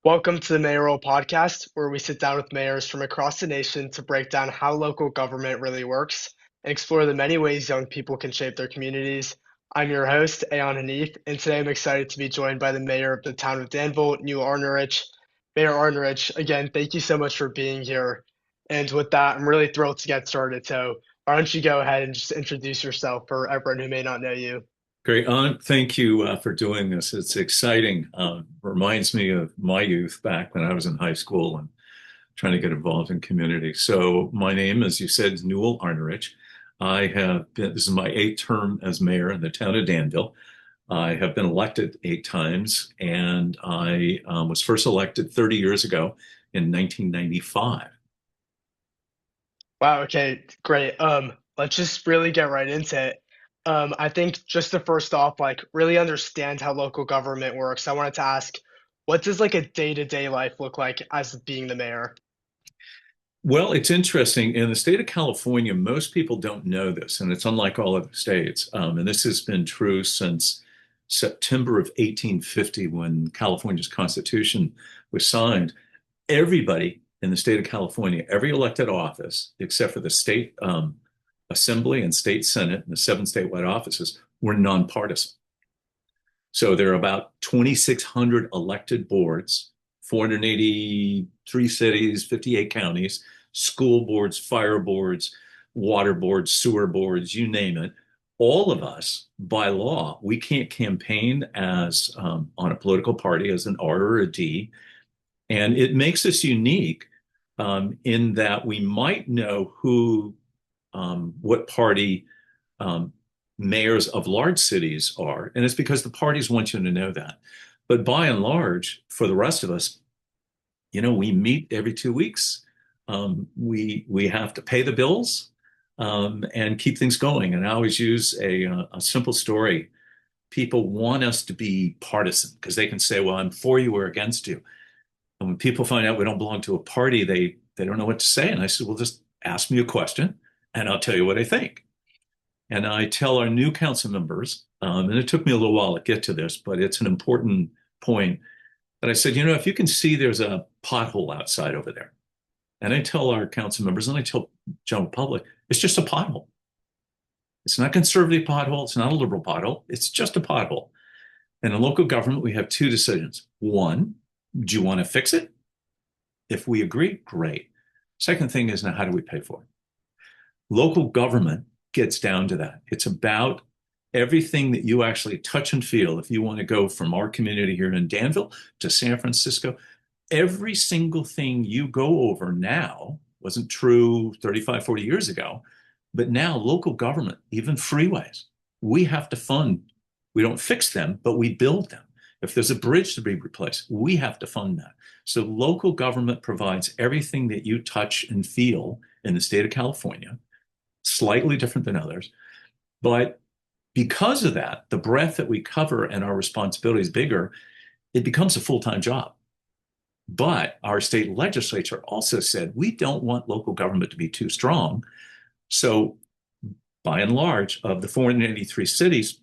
Welcome to the Mayoral podcast, where we sit down with mayors from across the nation to break down how local government really works and explore the many ways young people can shape their communities. I'm your host, Aayan Hanif, and today I'm excited to be joined by the mayor of the town of Danville, Newell Arnerich. Mayor Arnerich, again, thank you so much for being here. And with that, I'm really thrilled to get started. So, why don't you go ahead and just introduce yourself for everyone who may not know you? Great. Thank you for doing this. It's exciting. Reminds me of my youth back when I was in high school and trying to get involved in community. So my name, as you said, is Newell Arnerich. This is my eighth term as mayor in the town of Danville. I have been elected 8 times, and I was first elected 30 years ago in 1995. Wow, okay, great. Let's just really get right into it. I think just to first off, like really understand how local government works, I wanted to ask, what does like a day-to-day life look like as being the mayor? Well, it's interesting. In the state of California, most people don't know this, and it's unlike all other states. And this has been true since September of 1850, when California's Constitution was signed. Everybody in the state of California, every elected office, except for the state assembly and state senate and the seven statewide offices, were nonpartisan. So there are about 2,600 elected boards, 483 cities, 58 counties, school boards, fire boards, water boards, sewer boards, you name it. All of us, by law, we can't campaign as on a political party as an R or a D. And it makes us unique in that we might know what party um, mayors of large cities are. And it's because the parties want you to know that. But by and large, for the rest of us, we meet every 2 weeks. We have to pay the bills and keep things going. And I always use a simple story. People want us to be partisan because they can say, well, I'm for you or against you. And when people find out we don't belong to a party, they don't know what to say. And I said, well, just ask me a question and I'll tell you what I think. And I tell our new council members, and it took me a little while to get to this, but it's an important point, that I said, if you can see there's a pothole outside over there. And I tell our council members and I tell general public, it's just a pothole. It's not a conservative pothole. It's not a liberal pothole. It's just a pothole. And in local government, we have two decisions. One, do you want to fix it? If we agree, great. Second thing is, now how do we pay for it? Local government gets down to that. It's about everything that you actually touch and feel. If you want to go from our community here in Danville to San Francisco, every single thing you go over now wasn't true 35, 40 years ago, but now local government, even freeways, we have to fund. We don't fix them, but we build them. If there's a bridge to be replaced, we have to fund that. So local government provides everything that you touch and feel in the state of California, slightly different than others. But because of that, the breadth that we cover and our responsibility is bigger, it becomes a full-time job. But our state legislature also said we don't want local government to be too strong. So by and large, of the 483 cities,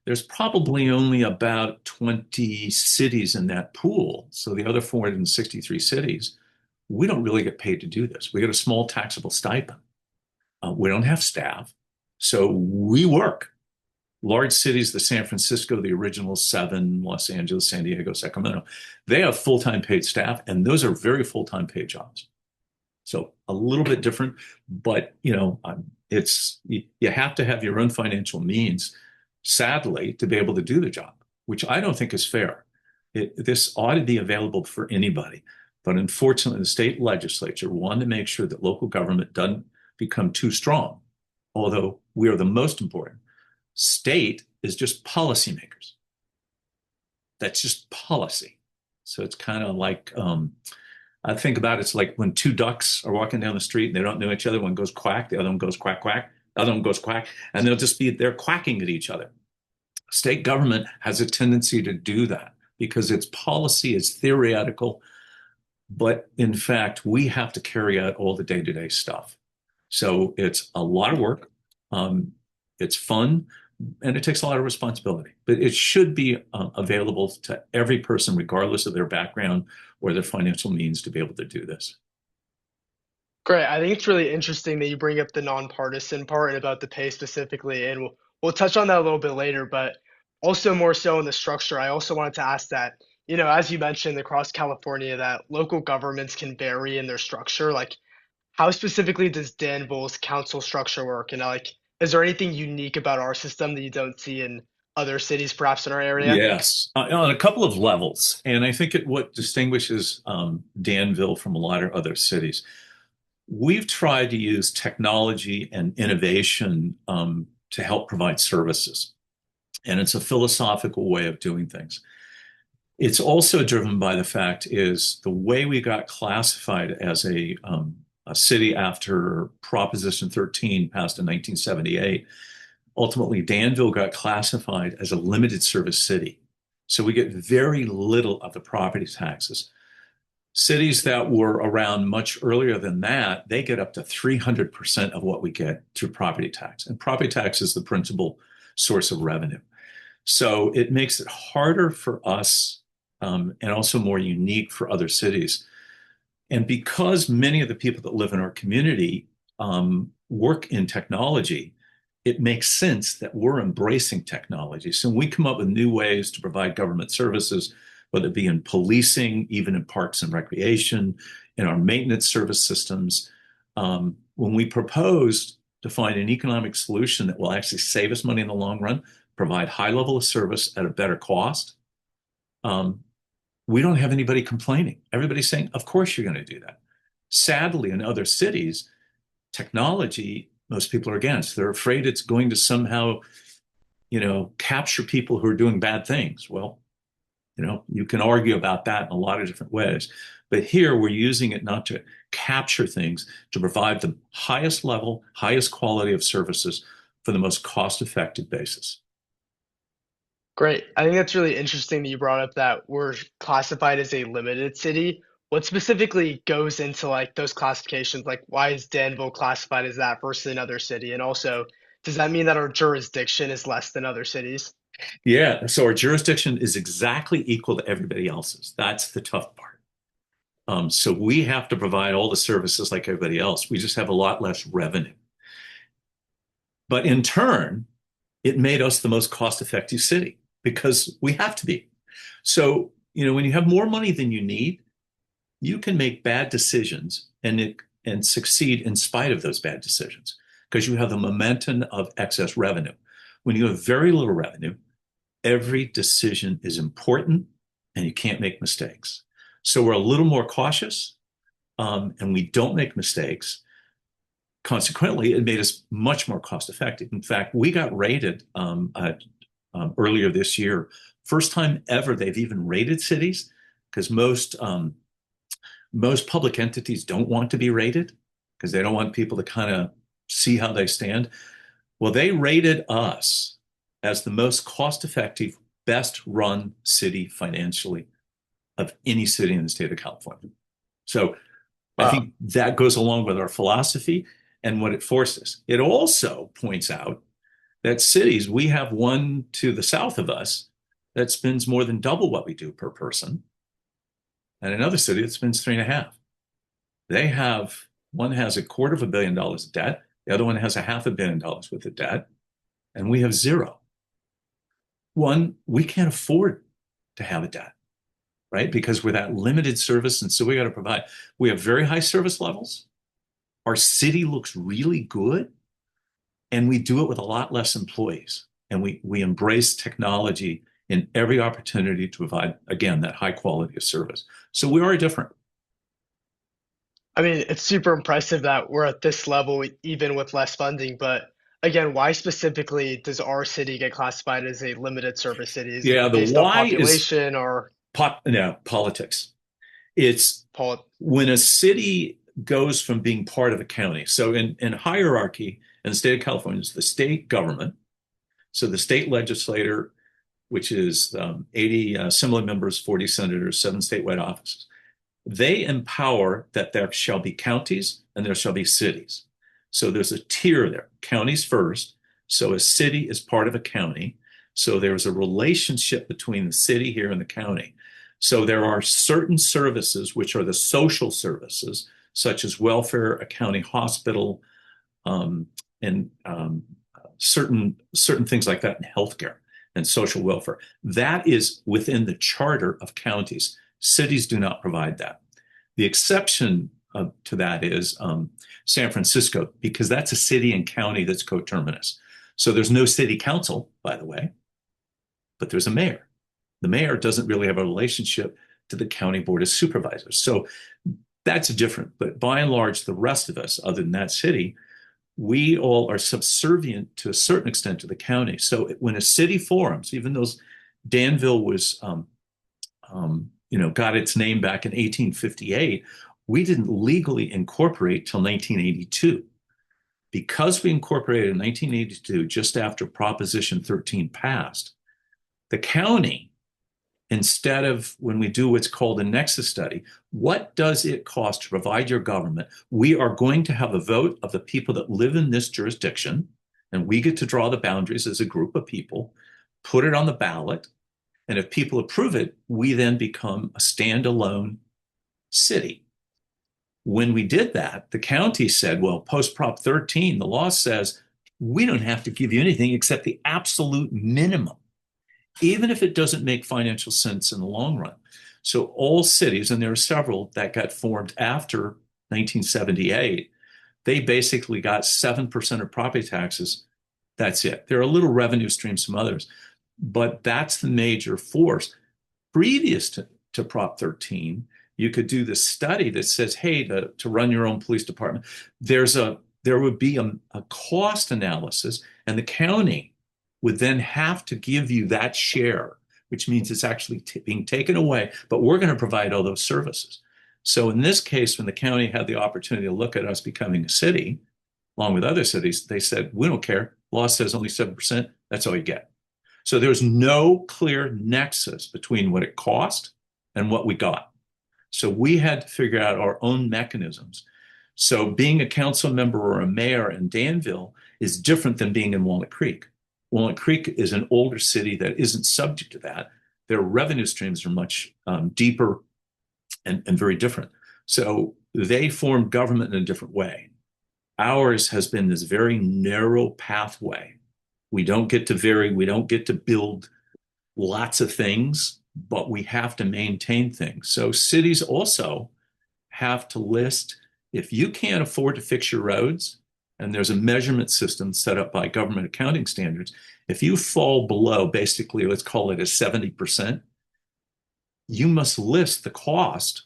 there's probably only about 20 cities in that pool. So the other 463 cities, we don't really get paid to do this. We get a small taxable stipend. We don't have staff. So we work. Large cities, the San Francisco, the original seven, Los Angeles, San Diego, Sacramento, they have full-time paid staff, and those are very full-time paid jobs. So a little bit different, but you have to have your own financial means, sadly, to be able to do the job, which I don't think is fair. This ought to be available for anybody. But unfortunately, the state legislature wanted to make sure that local government doesn't become too strong, although we are the most important. State is just policymakers. That's just policy. So it's kind of like, I think about it's like when two ducks are walking down the street and they don't know each other. One goes quack, the other one goes quack, quack, the other one goes quack, and they're quacking at each other. State government has a tendency to do that because its policy is theoretical, but in fact, we have to carry out all the day-to-day stuff. So it's a lot of work. It's fun, And it takes a lot of responsibility, but it should be available to every person, regardless of their background or their financial means, to be able to do this. Great. I think it's really interesting that you bring up the nonpartisan part and about the pay specifically, and we'll touch on that a little bit later, but also more so in the structure. I also wanted to ask that, as you mentioned across California, that local governments can vary in their structure. Like, how specifically does Danville's council structure work? And like, is there anything unique about our system that you don't see in other cities, perhaps in our area? Yes, on a couple of levels. And I think what distinguishes Danville from a lot of other cities, we've tried to use technology and innovation to help provide services. And it's a philosophical way of doing things. It's also driven by the fact is the way we got classified as a city after Proposition 13 passed in 1978. Ultimately, Danville got classified as a limited service city. So we get very little of the property taxes. Cities that were around much earlier than that, they get up to 300% of what we get through property tax. And property tax is the principal source of revenue. So it makes it harder for us and also more unique for other cities. And because many of the people that live in our community work in technology, it makes sense that we're embracing technology. So when we come up with new ways to provide government services, whether it be in policing, even in parks and recreation, in our maintenance service systems, when we propose to find an economic solution that will actually save us money in the long run, provide high level of service at a better cost, we don't have anybody complaining. Everybody's saying, of course you're going to do that. Sadly, in other cities, technology, most people are against. They're afraid it's going to somehow, capture people who are doing bad things. Well, you can argue about that in a lot of different ways. But here we're using it not to capture things, to provide the highest level, highest quality of services for the most cost-effective basis. Great. I think that's really interesting that you brought up that we're classified as a limited city. What specifically goes into like those classifications? Like, why is Danville classified as that versus another city? And also, does that mean that our jurisdiction is less than other cities? Yeah, so our jurisdiction is exactly equal to everybody else's. That's the tough part. So we have to provide all the services like everybody else. We just have a lot less revenue. But in turn, it made us the most cost-effective city because we have to be. So, when you have more money than you need, you can make bad decisions and succeed in spite of those bad decisions because you have the momentum of excess revenue. When you have very little revenue, every decision is important and you can't make mistakes. So we're a little more cautious and we don't make mistakes. Consequently, it made us much more cost effective. In fact, we got rated earlier this year, first time ever they've even rated cities because most public entities don't want to be rated because they don't want people to kind of see how they stand. Well, they rated us as the most cost-effective, best-run city financially of any city in the state of California. So I Wow. think that goes along with our philosophy and what it forces. It also points out that cities, we have one to the south of us that spends more than double what we do per person, and another city that spends 3.5. One has $250 million of debt, the other one has $500 million worth of debt, and we have zero. One, we can't afford to have a debt, right? Because we're that limited service. And so we have very high service levels. Our city looks really good. And we do it with a lot less employees. And we embrace technology in every opportunity to provide, again, that high quality of service. So we are different. I mean, it's super impressive that we're at this level even with less funding, but again, why specifically does our city get classified as a limited service city? Is it Yeah, the based on why is population or politics. It's pol when a city goes from being part of a county. So in hierarchy in the state of California, it's the state government. So the state legislator, which is 80 assembly members, 40 senators, 7 statewide offices, they empower that there shall be counties and there shall be cities. So there's a tier there, counties first, So a city is part of a county. So there's a relationship between the city here and the county. So there are certain services, which are the social services, such as welfare, a county hospital, um, and certain things like that in healthcare and social welfare. That is within the charter of counties. Cities do not provide that. The exception to that is San Francisco, because that's a city and county that's coterminous. So there's no city council, by the way, but there's a mayor. The mayor doesn't really have a relationship to the county board of supervisors. So that's different. But by and large, the rest of us, other than that city, we all are subservient to a certain extent to the county. So when a city forms, even though Danville was, got its name back in 1858, we didn't legally incorporate till 1982. Because we incorporated in 1982, just after Proposition 13 passed, the county, instead of when we do what's called a nexus study, what does it cost to provide your government? We are going to have a vote of the people that live in this jurisdiction, and we get to draw the boundaries as a group of people, put it on the ballot, and if people approve it, we then become a standalone city. When we did that, the county said, well, post Prop 13, the law says we don't have to give you anything except the absolute minimum, even if it doesn't make financial sense in the long run. So all cities, and there are several that got formed after 1978, they basically got 7% of property taxes. That's it. There are little revenue streams from others, but that's the major force. Previous to Prop 13, you could do this study that says, hey, to run your own police department, there would be a cost analysis, and the county would then have to give you that share, which means it's actually being taken away, but we're going to provide all those services. So in this case, when the county had the opportunity to look at us becoming a city, along with other cities, they said, we don't care. Law says only 7%. That's all you get. So there's no clear nexus between what it cost and what we got. So we had to figure out our own mechanisms. So being a council member or a mayor in Danville is different than being in Walnut Creek. Walnut Creek is an older city that isn't subject to that. Their revenue streams are much deeper and very different. So they formed government in a different way. Ours has been this very narrow pathway. We don't get to vary, we don't get to build lots of things, but we have to maintain things. So cities also have to list, if you can't afford to fix your roads, and there's a measurement system set up by government accounting standards, if you fall below, basically, let's call it a 70%, you must list the cost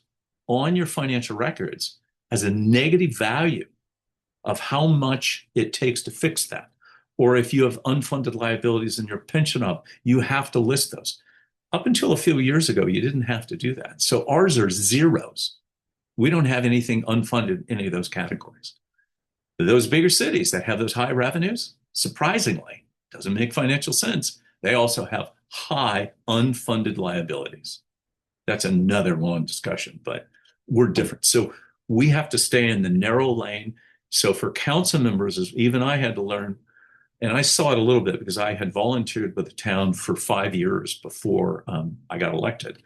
on your financial records as a negative value of how much it takes to fix that. Or if you have unfunded liabilities in your pension up, you have to list those. Up until a few years ago, you didn't have to do that. So ours are zeros. We don't have anything unfunded in any of those categories. Those bigger cities that have those high revenues, surprisingly, doesn't make financial sense. They also have high unfunded liabilities. That's another long discussion, but we're different. So we have to stay in the narrow lane. So for council members, as even I had to learn, and I saw it a little bit because I had volunteered with the town for 5 years before I got elected.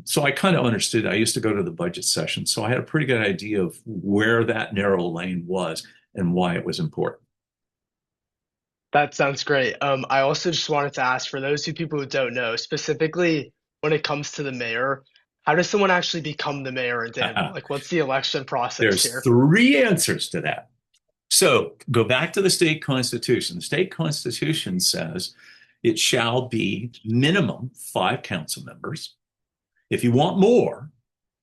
So I kind of understood. I used to go to the budget session, so I had a pretty good idea of where that narrow lane was and why it was important. That sounds great. I also just wanted to ask for those people who don't know, specifically when it comes to the mayor, how does someone actually become the mayor in Danville? Like, what's the election process There's here? three answers to that. So go back to the state constitution. The state constitution says it shall be minimum 5 council members. If you want more,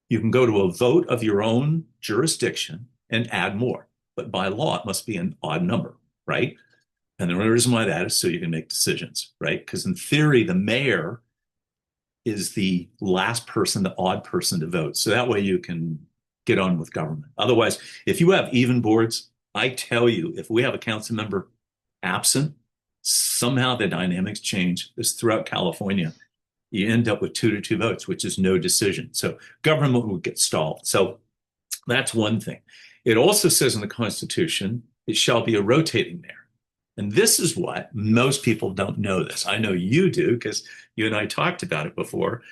you can go to a vote of your own jurisdiction and add more. But by law, it must be an odd number, right? And the reason why that is so you can make decisions, right? Because in theory, the mayor is the last person, the odd person to vote. So that way you can get on with government. Otherwise, if you have even boards, I tell you, if we have a council member absent, somehow the dynamics change. This throughout California. You end up with 2-2 votes, which is no decision. So government would get stalled. So that's one thing. It also says in the Constitution, it shall be a rotating mayor. And this is what most people don't know this. I know you do because you and I talked about it before.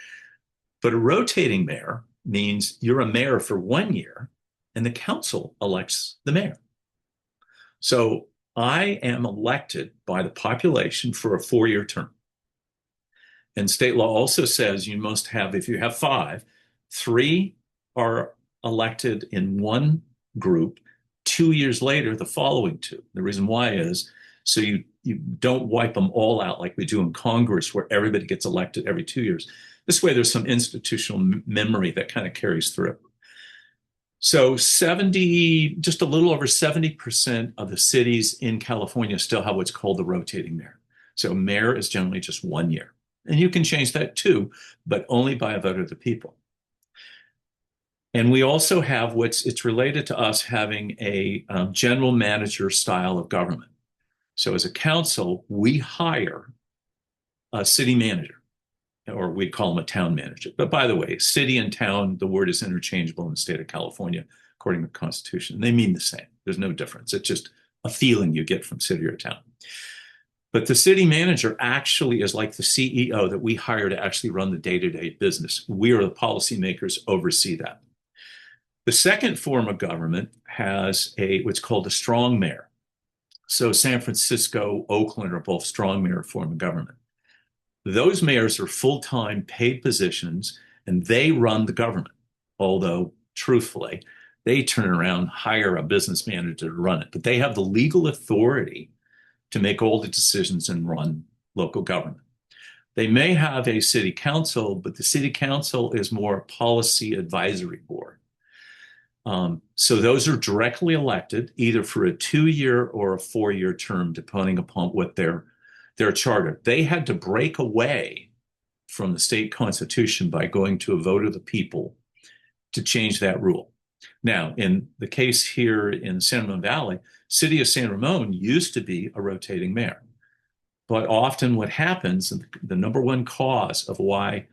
But a rotating mayor means you're a mayor for 1 year and the council elects the mayor. So I am elected by the population for a 4 year term. And state law also says you must have, if you have five, three are elected in one group, 2 years later, the following two. The reason why is so you don't wipe them all out like we do in Congress, where everybody gets elected every 2 years. This way, there's some institutional memory that kind of carries through. So 70, just a little over 70% of the cities in California still have what's called the rotating mayor. So mayor is generally just 1 year. And you can change that too, but only by a vote of the people. And we also have it's related to us having a general manager style of government. So as a council, we hire a city manager, or we call them a town manager. But by the way, city and town, the word is interchangeable in the state of California, according to the Constitution. They mean the same. There's no difference. It's just a feeling you get from city or town. But the city manager actually is like the CEO that we hire to actually run the day-to-day business. We are the policymakers, oversee that. The second form of government has what's called a strong mayor. So San Francisco, Oakland are both strong mayor form of government. Those mayors are full-time paid positions and they run the government. Although truthfully, they turn around, hire a business manager to run it, but they have the legal authority to make all the decisions and run local government. They may have a city council, but the city council is more a policy advisory board. So those are directly elected either for a 2 year or a 4 year term, depending upon what their charter. They had to break away from the state constitution by going to a vote of the people to change that rule. Now, in the case here in San Ramon Valley, city of San Ramon used to be a rotating mayor. But often what happens, the number one cause of why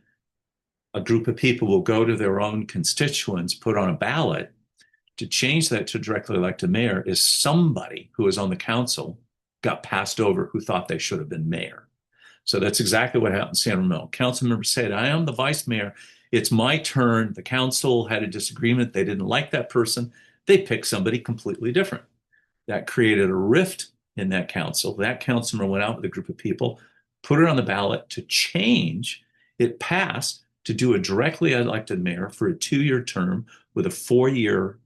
a group of people will go to their own constituents, put on a ballot to change that to directly elected mayor, is somebody who is on the council got passed over who thought they should have been mayor. So that's exactly what happened in San Ramon. Council members said, I am the vice mayor. It's my turn. The council had a disagreement. They didn't like that person. They picked somebody completely different. That created a rift in that council. That councilman went out with a group of people, put it on the ballot to change. It passed to do a directly elected mayor for a 2 year term with a 4 year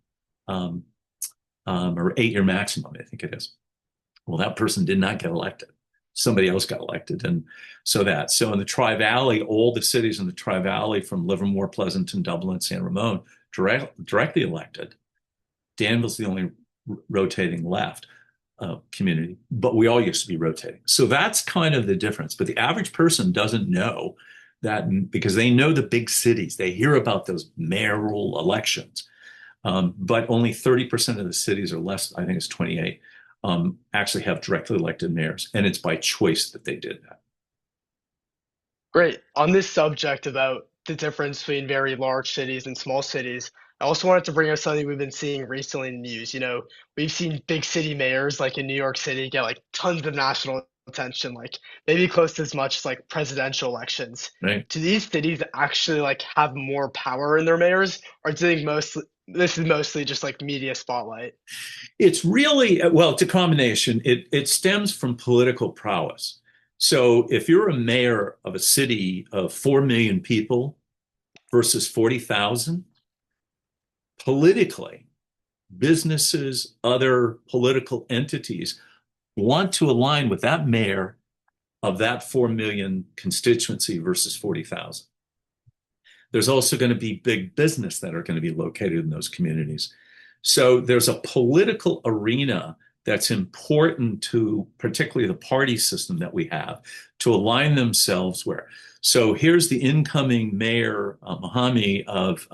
or 8 year maximum, I think it is. Well, that person did not get elected. Somebody else got elected. And so in the Tri-Valley, all the cities in the Tri-Valley from Livermore, Pleasanton, Dublin, San Ramon, directly elected. Danville's the only rotating left community, but we all used to be rotating. So that's kind of the difference. But the average person doesn't know that because they know the big cities. They hear about those mayoral elections. But only 30% of the cities, or less, I think it's 28, actually have directly elected mayors. And it's by choice that they did that. Great. On this subject about the difference between very large cities and small cities, I also wanted to bring up something we've been seeing recently in the news. We've seen big city mayors like in New York City get like tons of national attention, like maybe close to as much as like presidential elections. Right. Do these cities actually like have more power in their mayors, or do you think this is mostly just like media spotlight? It's really, well, it's a combination. It stems from political prowess. So if you're a mayor of a city of 4 million people versus 40,000, politically, businesses, other political entities want to align with that mayor of that 4 million constituency versus 40,000. There's also going to be big business that are going to be located in those communities. So there's a political arena that's important to particularly the party system that we have to align themselves where. So here's the incoming mayor, Mahami of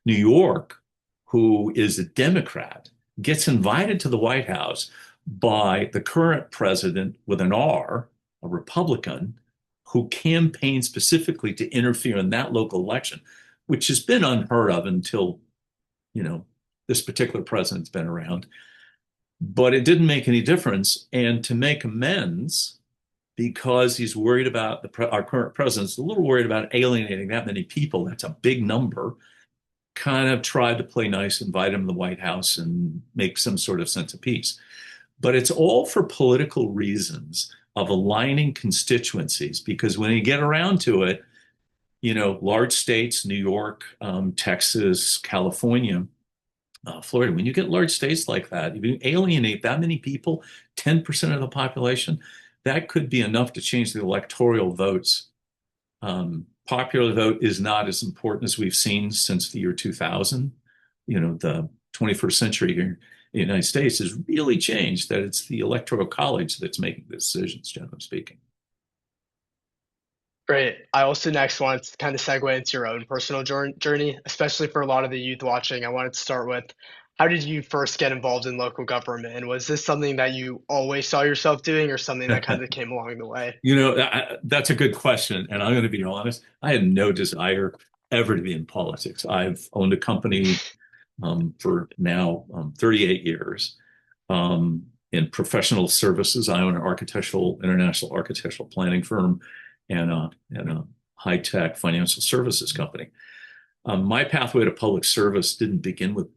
New York, who is a Democrat, gets invited to the White House by the current president with an R, a Republican, who campaigned specifically to interfere in that local election, which has been unheard of until, this particular president's been around. But it didn't make any difference. And to make amends, because he's worried about our current president's a little worried about alienating that many people, that's a big number, kind of tried to play nice, invite him to the White House and make some sort of sense of peace. But it's all for political reasons of aligning constituencies, because when you get around to it, large states, New York, Texas, California, Florida, when you get large states like that, if you alienate that many people, 10% of the population, that could be enough to change the electoral votes. Popular vote is not as important as we've seen since the year 2000. The 21st century here in the United States has really changed, that it's the electoral college that's making the decisions, generally speaking. Great. I also next wanted to kind of segue into your own personal journey, especially for a lot of the youth watching. I wanted to start with, how did you first get involved in local government? And was this something that you always saw yourself doing, or something that kind of came along the way? That's a good question. And I'm going to be honest, I had no desire ever to be in politics. I've owned a company for now 38 years in professional services. I own an international architectural planning firm and a high-tech financial services company. My pathway to public service didn't begin with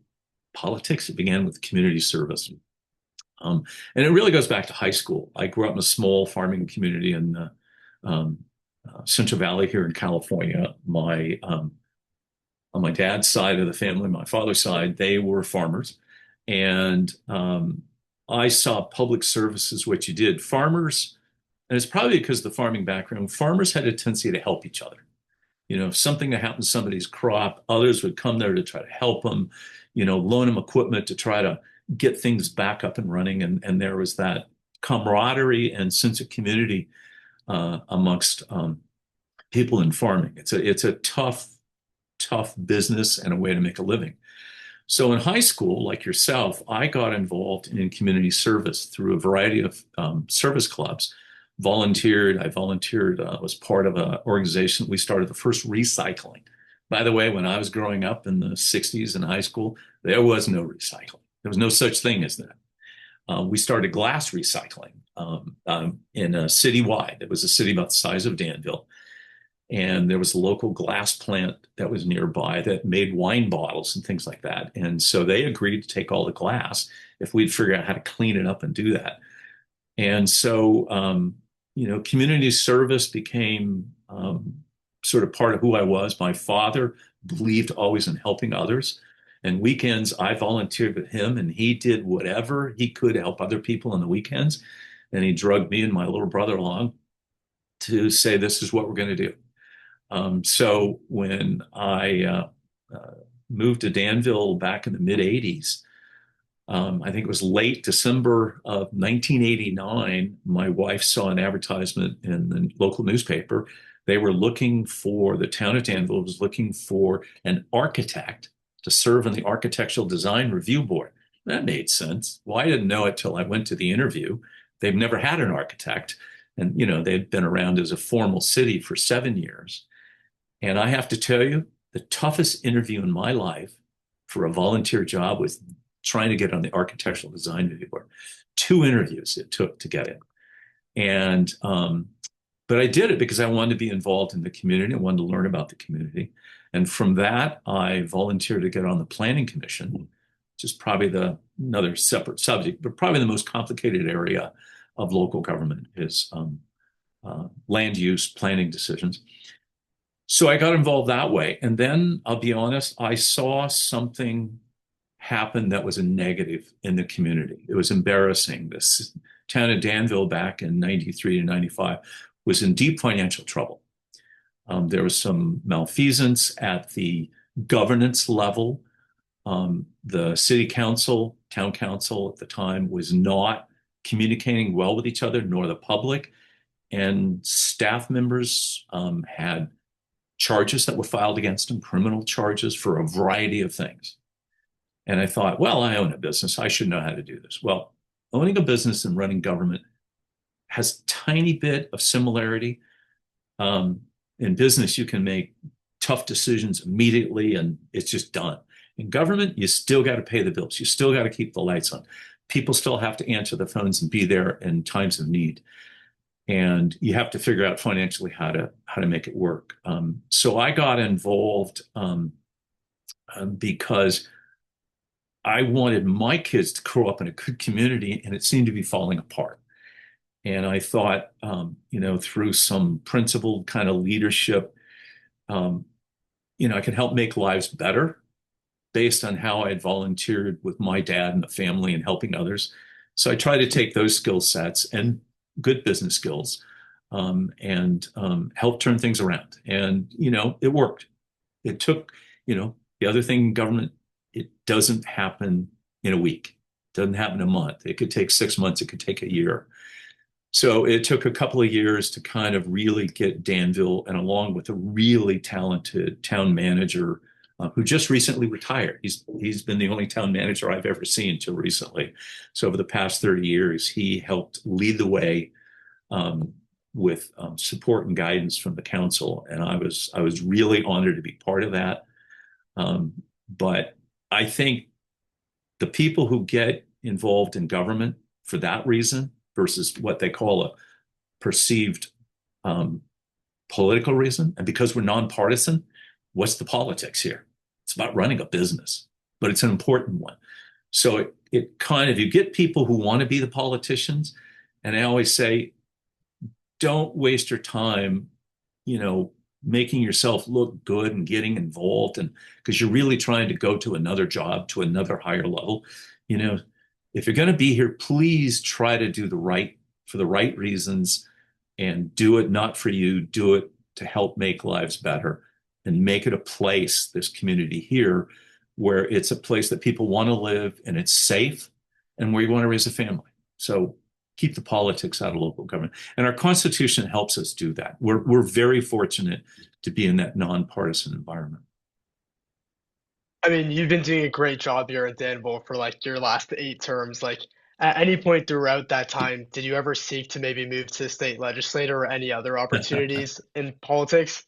politics. It began with community service. And it really goes back to high school. I grew up in a small farming community in Central Valley here in California. On my dad's side of the family, my father's side, they were farmers. And I saw public service as what you did. Farmers, and it's probably because of the farming background, farmers had a tendency to help each other. If something that happened to somebody's crop, others would come there to try to help them, loan them equipment to try to get things back up and running. And there was that camaraderie and sense of community amongst people in farming. It's a tough business and a way to make a living. So in high school, like yourself, I got involved in community service through a variety of service clubs. I volunteered, was part of an organization. We started the first recycling. By the way, when I was growing up in the 60s in high school, there was no recycling. There was no such thing as that. We started glass recycling in a citywide. It was a city about the size of Danville. And there was a local glass plant that was nearby that made wine bottles and things like that. And so they agreed to take all the glass if we'd figure out how to clean it up and do that. And so, community service became sort of part of who I was. My father believed always in helping others. And weekends, I volunteered with him, and he did whatever he could to help other people on the weekends. And he drugged me and my little brother along to say, this is what we're going to do. So when I moved to Danville back in the mid 80s, I think it was late December of 1989, my wife saw an advertisement in the local newspaper. They were looking for, the town of Danville was looking for an architect to serve on the Architectural Design Review Board. That made sense. Well, I didn't know it till I went to the interview. They've never had an architect. And, they'd been around as a formal city for 7 years. And I have to tell you, the toughest interview in my life for a volunteer job was trying to get on the Architectural Design Review Board. 2 interviews it took to get in. And, but I did it because I wanted to be involved in the community. I wanted to learn about the community. And from that, I volunteered to get on the Planning Commission, which is probably another separate subject, but probably the most complicated area of local government is land use planning decisions. So I got involved that way. And then I'll be honest, I saw something happen that was a negative in the community. It was embarrassing. This town of Danville back in 93 to 95 was in deep financial trouble. There was some malfeasance at the governance level. The city council, town council at the time was not communicating well with each other, nor the public. And staff members had charges that were filed against them, criminal charges for a variety of things. And I thought, well, I own a business. I should know how to do this. Well, owning a business and running government has a tiny bit of similarity. In business, you can make tough decisions immediately and it's just done. In government, you still got to pay the bills. You still got to keep the lights on. people still have to answer the phones and be there in times of need. And you have to figure out financially how to make it work. So I got involved because I wanted my kids to grow up in a good community, and it seemed to be falling apart. And I thought, through some principled kind of leadership, um, I could help make lives better based on how I had volunteered with my dad and the family and helping others. So I try to take those skill sets and good business skills and help turn things around. And, it worked. It took, the other thing in government, it doesn't happen in a week. It doesn't happen in a month. It could take 6 months. It could take a year. So it took a couple of years to kind of really get Danville, and along with a really talented town manager who just recently retired. He's been the only town manager I've ever seen until recently. So over the past 30 years, he helped lead the way with support and guidance from the council, and I was really honored to be part of that. But I think the people who get involved in government for that reason versus what they call a perceived political reason, and because we're nonpartisan, what's the politics here? It's about running a business, but it's an important one. So it kind of, you get people who want to be the politicians, and I always say, don't waste your time, making yourself look good and getting involved, and because you're really trying to go to another job, to another higher level. If you're going to be here, please try to do for the right reasons, and do it not for you, do it to help make lives better and make it a place, this community here, where it's a place that people want to live and it's safe and where you want to raise a family. So keep the politics out of local government. And our Constitution helps us do that. We're very fortunate to be in that nonpartisan environment. I mean, you've been doing a great job here in Danville for like your last 8 terms. Like, at any point throughout that time, did you ever seek to maybe move to the state legislature or any other opportunities in politics?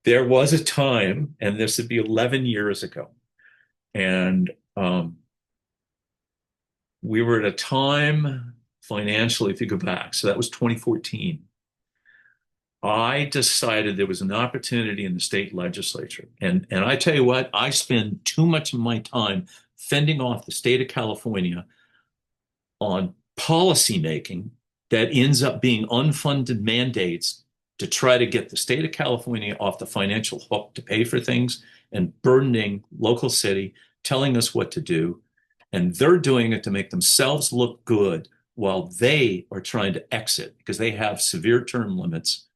There was a time, and this would be 11 years ago, and we were at a time financially, if you go back, so that was 2014. I decided there was an opportunity in the state legislature. And I tell you what, I spend too much of my time fending off the state of California on policy making that ends up being unfunded mandates to try to get the state of California off the financial hook to pay for things, and burdening local city, telling us what to do. And they're doing it to make themselves look good while they are trying to exit because they have severe term limits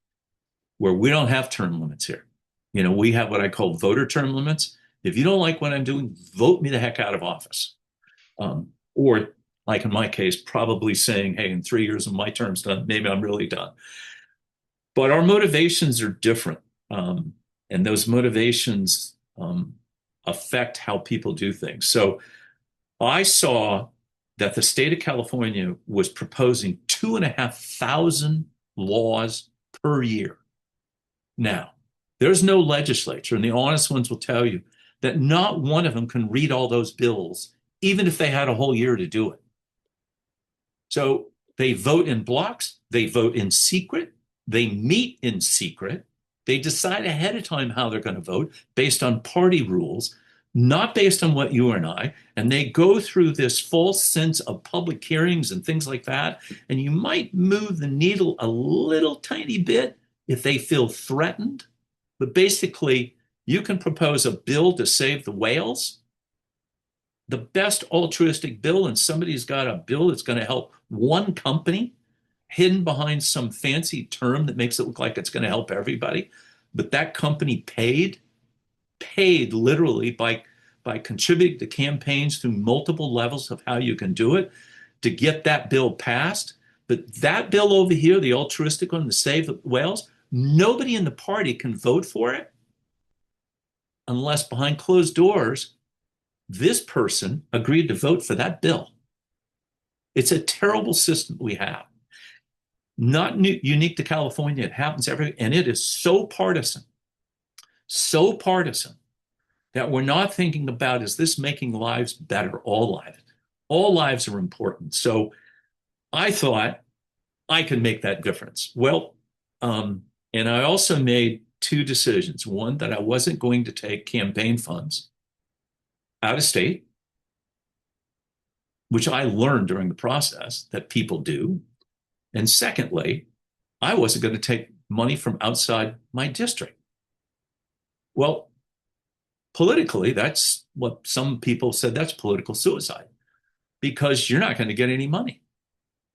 where we don't have term limits here. We have what I call voter term limits. If you don't like what I'm doing, vote me the heck out of office. Or like in my case, probably saying, hey, in 3 years when my term's done, maybe I'm really done. But our motivations are different. And those motivations affect how people do things. So I saw that the state of California was proposing 2,500 laws per year. Now, there's no legislature, and the honest ones will tell you that not one of them can read all those bills, even if they had a whole year to do it. So they vote in blocks, they vote in secret, they meet in secret, they decide ahead of time how they're going to vote based on party rules, not based on what you and I, and they go through this false sense of public hearings and things like that, and you might move the needle a little tiny bit if they feel threatened. But basically, you can propose a bill to save the whales, the best altruistic bill, and somebody's got a bill that's going to help one company hidden behind some fancy term that makes it look like it's going to help everybody. But that company paid literally by contributing to campaigns through multiple levels of how you can do it to get that bill passed. But that bill over here, the altruistic one, to save the whales, nobody in the party can vote for it unless behind closed doors, this person agreed to vote for that bill. It's a terrible system we have. Not unique to California. It happens everywhere. And it is so partisan that we're not thinking about, is this making lives better, all lives? All lives are important. So I thought I could make that difference. Well, and I also made two decisions. One, that I wasn't going to take campaign funds out of state, which I learned during the process that people do. And secondly, I wasn't going to take money from outside my district. Well, politically, that's what some people said, that's political suicide because you're not going to get any money.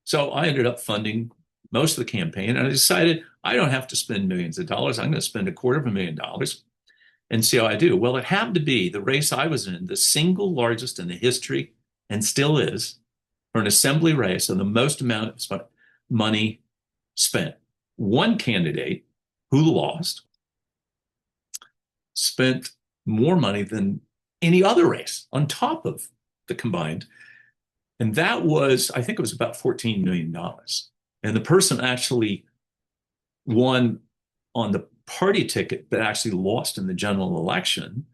So I ended up funding most of the campaign, and I decided I don't have to spend millions of dollars. I'm going to spend $250,000 and see how I do. Well, it happened to be the race I was in, the single largest in the history, and still is, for an assembly race, and the most amount of money spent. One candidate who lost spent more money than any other race on top of the combined. And that was, I think it was about $14 million. And the person actually won on the party ticket, but actually lost in the general election,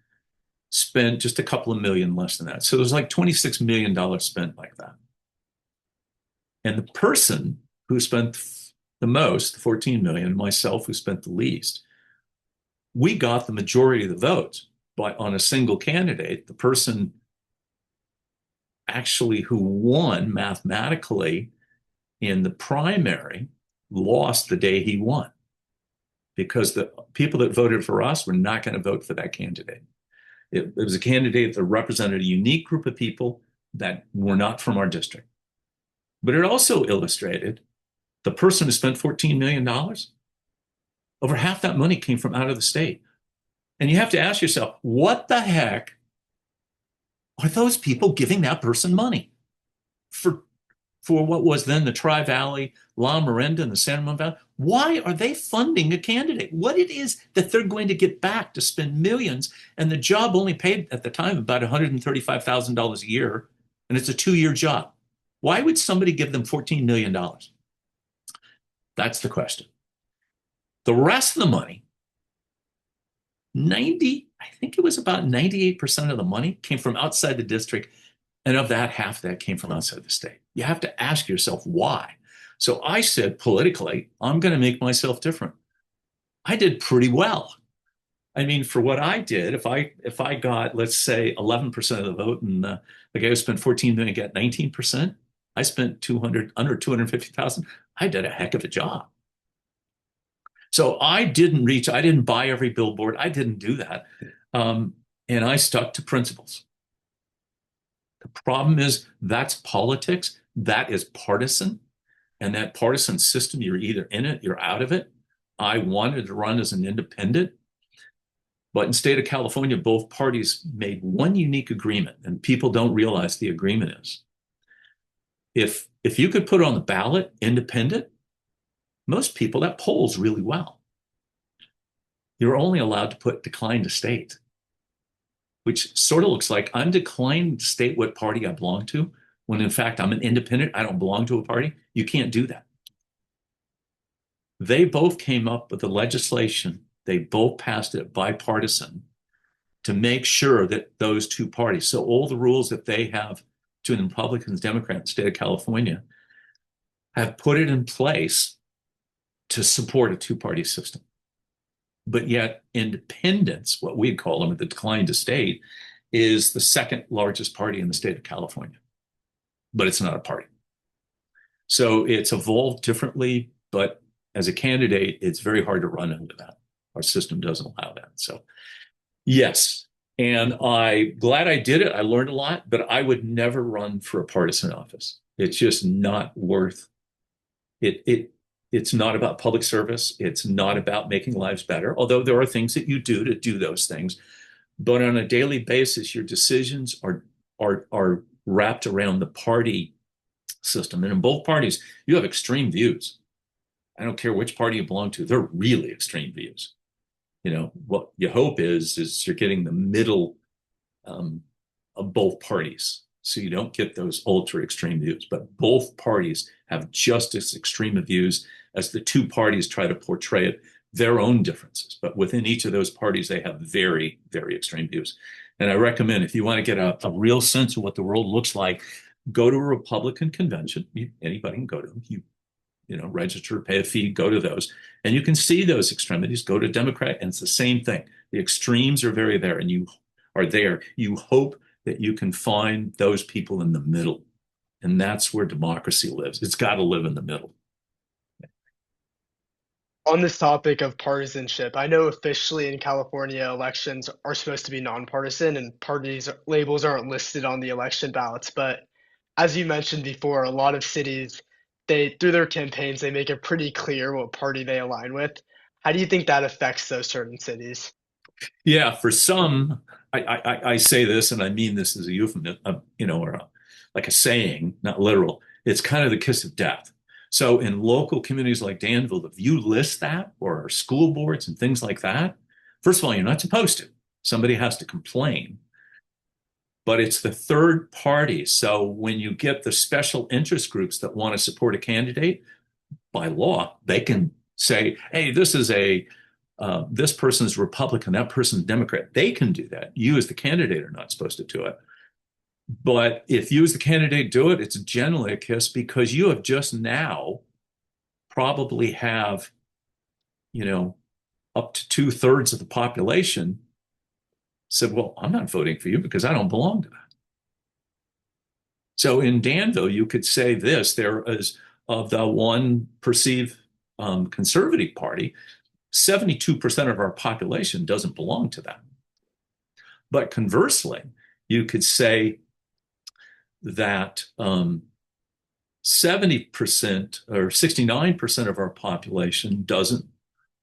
spent just a couple of million less than that. So it was like $26 million spent like that. And the person who spent the most, the 14 million, myself, who spent the least, we got the majority of the votes. But on a single candidate, the person actually who won mathematically in the primary lost the day he won because the people that voted for us were not going to vote for that candidate. It was a candidate that represented a unique group of people that were not from our district. But it also illustrated the person who spent $14 million, over half that money came from out of the state. And you have to ask yourself, what the heck are those people giving that person money for what was then the Tri-Valley, La Miranda, and the San Ramon Valley? Why are they funding a candidate? What it is that they're going to get back to spend millions, and the job only paid at the time about $135,000 a year, and it's a 2-year job. Why would somebody give them $14 million? That's the question. The rest of the money, I think it was about 98% of the money came from outside the district. And of that, half of that came from outside the state. You have to ask yourself why. So I said, politically, I'm going to make myself different. I did pretty well. I mean, for what I did, if I got, let's say, 11% of the vote, and the guy who spent 14 million got 19%, I spent under 250,000. I did a heck of a job. So I didn't buy every billboard. I didn't do that. And I stuck to principles. The problem is that's politics. That is partisan. And that partisan system, you're either in it, you're out of it. I wanted to run as an independent. But in the state of California, both parties made one unique agreement, and people don't realize the agreement is. If you could put on the ballot independent, most people, that polls really well. You're only allowed to put decline to state, which sort of looks like I'm declining to state what party I belong to, when in fact I'm an independent. I don't belong to a party. You can't do that. They both came up with the legislation. They both passed it bipartisan to make sure that those two parties, so all the rules that they have between the Republicans, Democrats, in the state of California, have put it in place to support a two-party system. But yet independents, what we'd call them, the decline to state, is the second largest party in the state of California. But it's not a party. So it's evolved differently, but as a candidate, it's very hard to run into that. Our system doesn't allow that. So yes, and I'm glad I did it. I learned a lot, but I would never run for a partisan office. It's just not worth it. It's not about public service. It's not about making lives better, although there are things that you do to do those things. But on a daily basis, your decisions are wrapped around the party system. And in both parties, you have extreme views. I don't care which party you belong to. They're really extreme views. You know, what you hope is you're getting the middle of both parties. So you don't get those ultra extreme views, but both parties have just as extreme views as the two parties try to portray it, their own differences. But within each of those parties, they have very, very extreme views. And I recommend, if you want to get a real sense of what the world looks like, go to a Republican convention. Anybody can go to them. Register, pay a fee, go to those, and you can see those extremities. Go to Democrat, and it's the same thing. The extremes are very there, and you are there. You hope that you can find those people in the middle, and that's where democracy lives. It's got to live in the middle. On this topic of partisanship, I know officially in California, elections are supposed to be nonpartisan and parties labels aren't listed on the election ballots. But as you mentioned before, a lot of cities, they through their campaigns, they make it pretty clear what party they align with. How do you think that affects those certain cities? Yeah, for some, I say this, and I mean this as a euphemism, or like a saying, not literal. It's kind of the kiss of death. So in local communities like Danville, if you list that or school boards and things like that, first of all, you're not supposed to. Somebody has to complain, but it's the third party. So when you get the special interest groups that want to support a candidate, by law, they can say, hey, this person's Republican, that person's Democrat. They can do that. You as the candidate are not supposed to do it. But if you as the candidate do it, it's generally a kiss because you have just now probably have, you know, up to two-thirds of the population said, well, I'm not voting for you because I don't belong to that. So in Danville, you could say this, there is of the one perceived conservative party, 72% of our population doesn't belong to them. But conversely, you could say that 70% or 69% of our population doesn't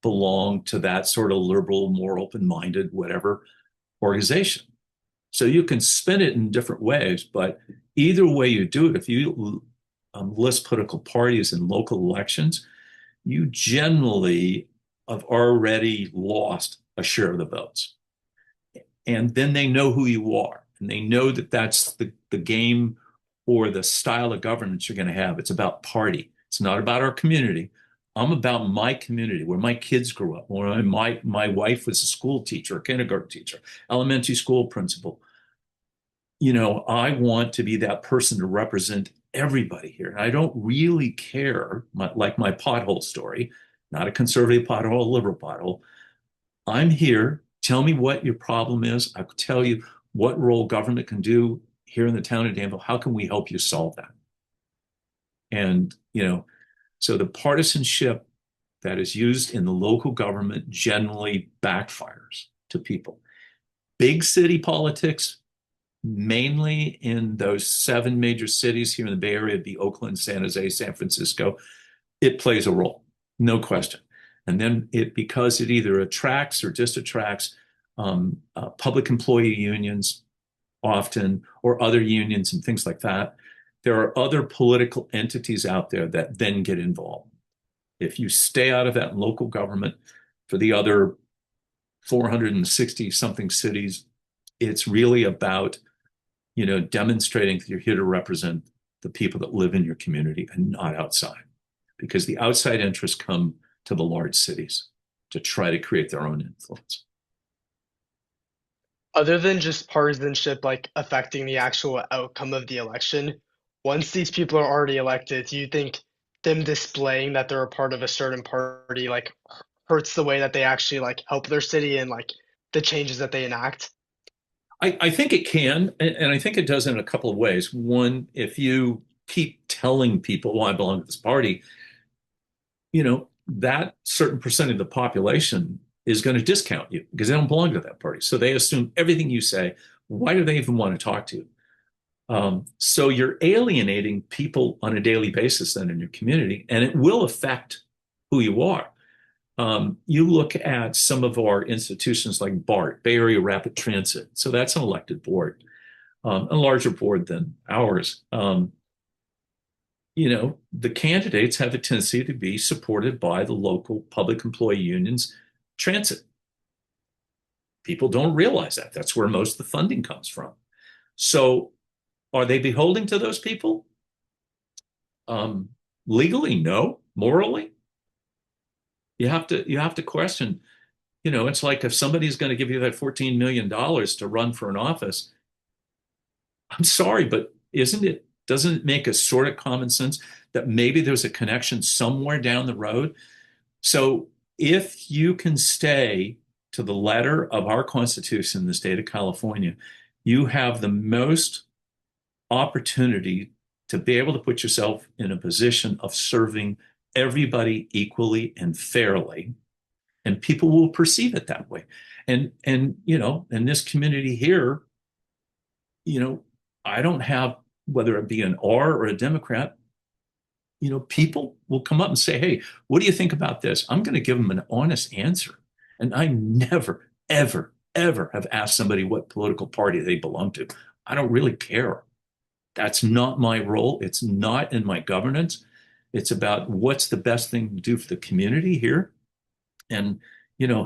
belong to that sort of liberal, more open-minded, whatever organization. So you can spin it in different ways, but either way you do it, if you list political parties in local elections, you generally have already lost a share of the votes. And then they know who you are, and they know that that's the game or the style of governance you're going to have. It's about party. It's not about our community. I'm about my community, where my kids grew up, where my wife was a school teacher, a kindergarten teacher, elementary school principal. I want to be that person to represent everybody here. And I don't really care, like my pothole story, not a conservative pothole, a liberal pothole. I'm here. Tell me what your problem is. I'll tell you what role government can do here in the town of Danville. How can we help you solve that? And, so the partisanship that is used in the local government generally backfires to people. Big city politics, mainly in those 7 major cities here in the Bay Area, be Oakland, San Jose, San Francisco, it plays a role, no question. And then because it either attracts or disattracts public employee unions often, or other unions and things like that, there are other political entities out there that then get involved. If you stay out of that local government for the other 460 something cities, it's really about, demonstrating that you're here to represent the people that live in your community and not outside, because the outside interests come to the large cities to try to create their own influence. Other than just partisanship, like affecting the actual outcome of the election, once these people are already elected, do you think them displaying that they're a part of a certain party like hurts the way that they actually like help their city and like the changes that they enact? I think it can, and I think it does in a couple of ways. One, if you keep telling people, well, I belong to this party, that certain percent of the population is going to discount you because they don't belong to that party. So they assume everything you say. Why do they even want to talk to you? So you're alienating people on a daily basis then in your community, and it will affect who you are. You look at some of our institutions like BART, Bay Area Rapid Transit. So that's an elected board, a larger board than ours. The candidates have a tendency to be supported by the local public employee unions transit. People don't realize that. That's where most of the funding comes from. So are they beholden to those people? Legally, no. Morally, you have to question. It's like if somebody's going to give you that $14 million to run for an office, I'm sorry, but isn't it Doesn't it make a sort of common sense that maybe there's a connection somewhere down the road? So if you can stay to the letter of our Constitution in the state of California, you have the most opportunity to be able to put yourself in a position of serving everybody equally and fairly, and people will perceive it that way. And in this community here, you know, I don't have, whether it be an R or a Democrat, people will come up and say, "Hey, what do you think about this?" I'm going to give them an honest answer. And I never, ever, ever have asked somebody what political party they belong to. I don't really care. That's not my role. It's not in my governance. It's about what's the best thing to do for the community here. And,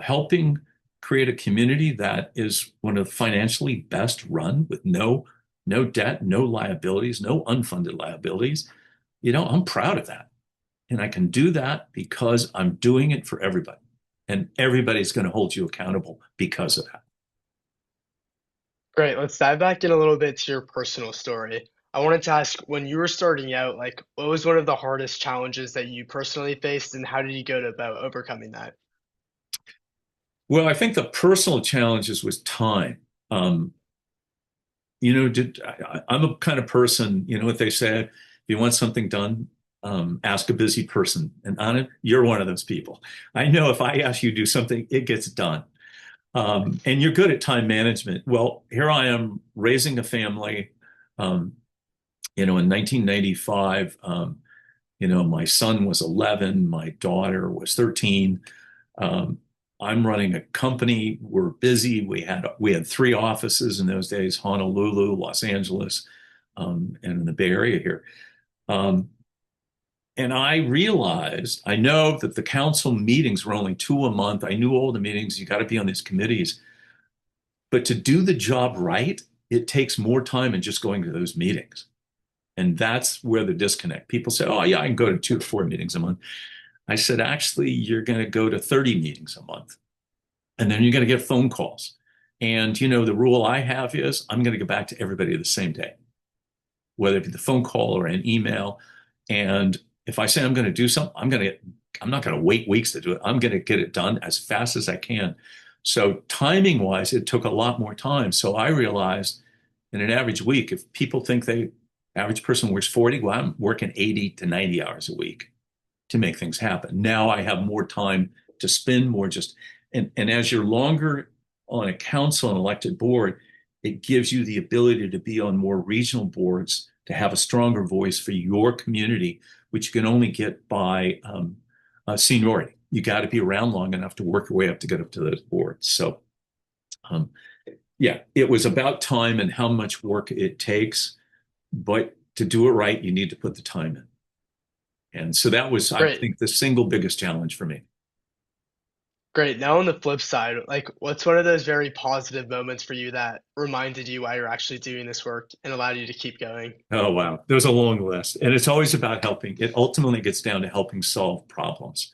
helping create a community that is one of the financially best run with no debt, no liabilities, no unfunded liabilities. I'm proud of that. And I can do that because I'm doing it for everybody. And everybody's going to hold you accountable because of that. Great. Let's dive back in a little bit to your personal story. I wanted to ask, when you were starting out, like, what was one of the hardest challenges that you personally faced, and how did you go about overcoming that? Well, I think the personal challenges was time. Um, I'm a kind of person, what they say, if you want something done, ask a busy person. And Anna, you're one of those people. I know if I ask you to do something, it gets done. And you're good at time management. Well, here I am raising a family. Um, in 1995, my son was 11, my daughter was 13. Um, I'm running a company. We're busy. We had three offices in those days: Honolulu, Los Angeles, and in the Bay Area here. Um, and I realized, I know that the council meetings were only two a month. I knew all the meetings. You got to be on these committees. But to do the job right, it takes more time than just going to those meetings. And that's where the disconnect. People say, "Oh, yeah, I can go to 2 to 4 meetings a month." I said, "Actually, you're going to go to 30 meetings a month. And then you're going to get phone calls. And, the rule I have is I'm going to get back to everybody the same day, whether it be the phone call or an email. And if I say I'm going to do something, I'm not going to wait weeks to do it. I'm going to get it done as fast as I can." So timing wise, it took a lot more time. So I realized in an average week, if people think average person works 40, well, I'm working 80 to 90 hours a week to make things happen. Now I have more time to spend more and as you're longer on a council and elected board, it gives you the ability to be on more regional boards, to have a stronger voice for your community, which you can only get by seniority. You got to be around long enough to work your way up to get up to those boards. So, um, yeah, it was about time and how much work it takes, but to do it right, you need to put the time in. And so that was, I Great. think, the single biggest challenge for me. Great. Now on the flip side, like, what's one of those very positive moments for you that reminded you why you're actually doing this work and allowed you to keep going? Oh, wow. There's a long list. And it's always about helping. It ultimately gets down to helping solve problems.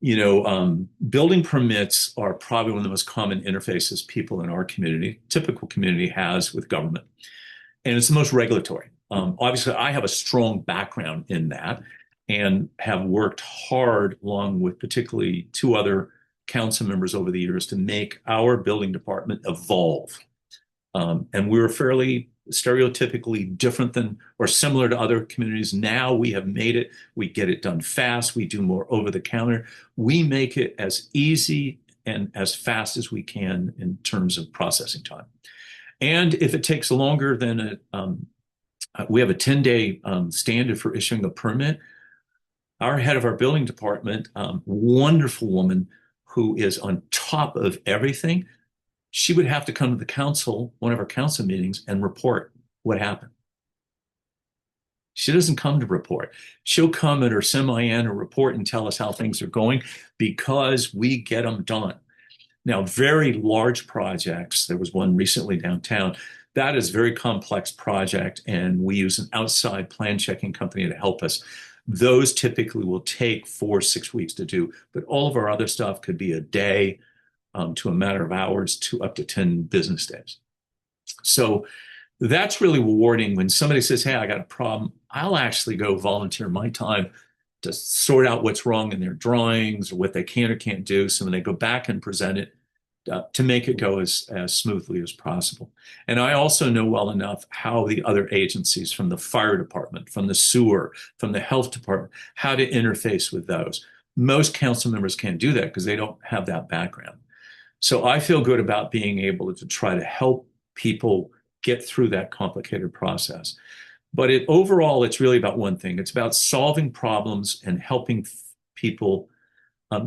Building permits are probably one of the most common interfaces people in our community, typical community, has with government. And it's the most regulatory. Obviously, I have a strong background in that and have worked hard along with particularly two other council members over the years to make our building department evolve. And we're fairly stereotypically different than or similar to other communities. Now we have made it. We get it done fast. We do more over the counter. We make it as easy and as fast as we can in terms of processing time. And if it takes longer than we have a 10-day standard for issuing a permit. Our head of our building department, wonderful woman who is on top of everything, she would have to come to the council, one of our council meetings, and report what happened. She doesn't come to report. She'll come at her semi-annual report and tell us how things are going because we get them done. Now, very large projects, there was one recently downtown, that is a very complex project, and we use an outside plan checking company to help us. Those typically will take 4 or 6 weeks to do, but all of our other stuff could be a day to a matter of hours to up to 10 business days. So That's really rewarding when somebody says, "Hey, I got a problem." I'll actually go volunteer my time to sort out what's wrong in their drawings or what they can or can't do. So when they go back and present it, to make it go as smoothly as possible. And I also know well enough how the other agencies from the fire department, from the sewer, from the health department, how to interface with those. Most council members can't do that because they don't have that background. So I feel good about being able to try to help people get through that complicated process. But overall, it's really about one thing. It's about solving problems and helping people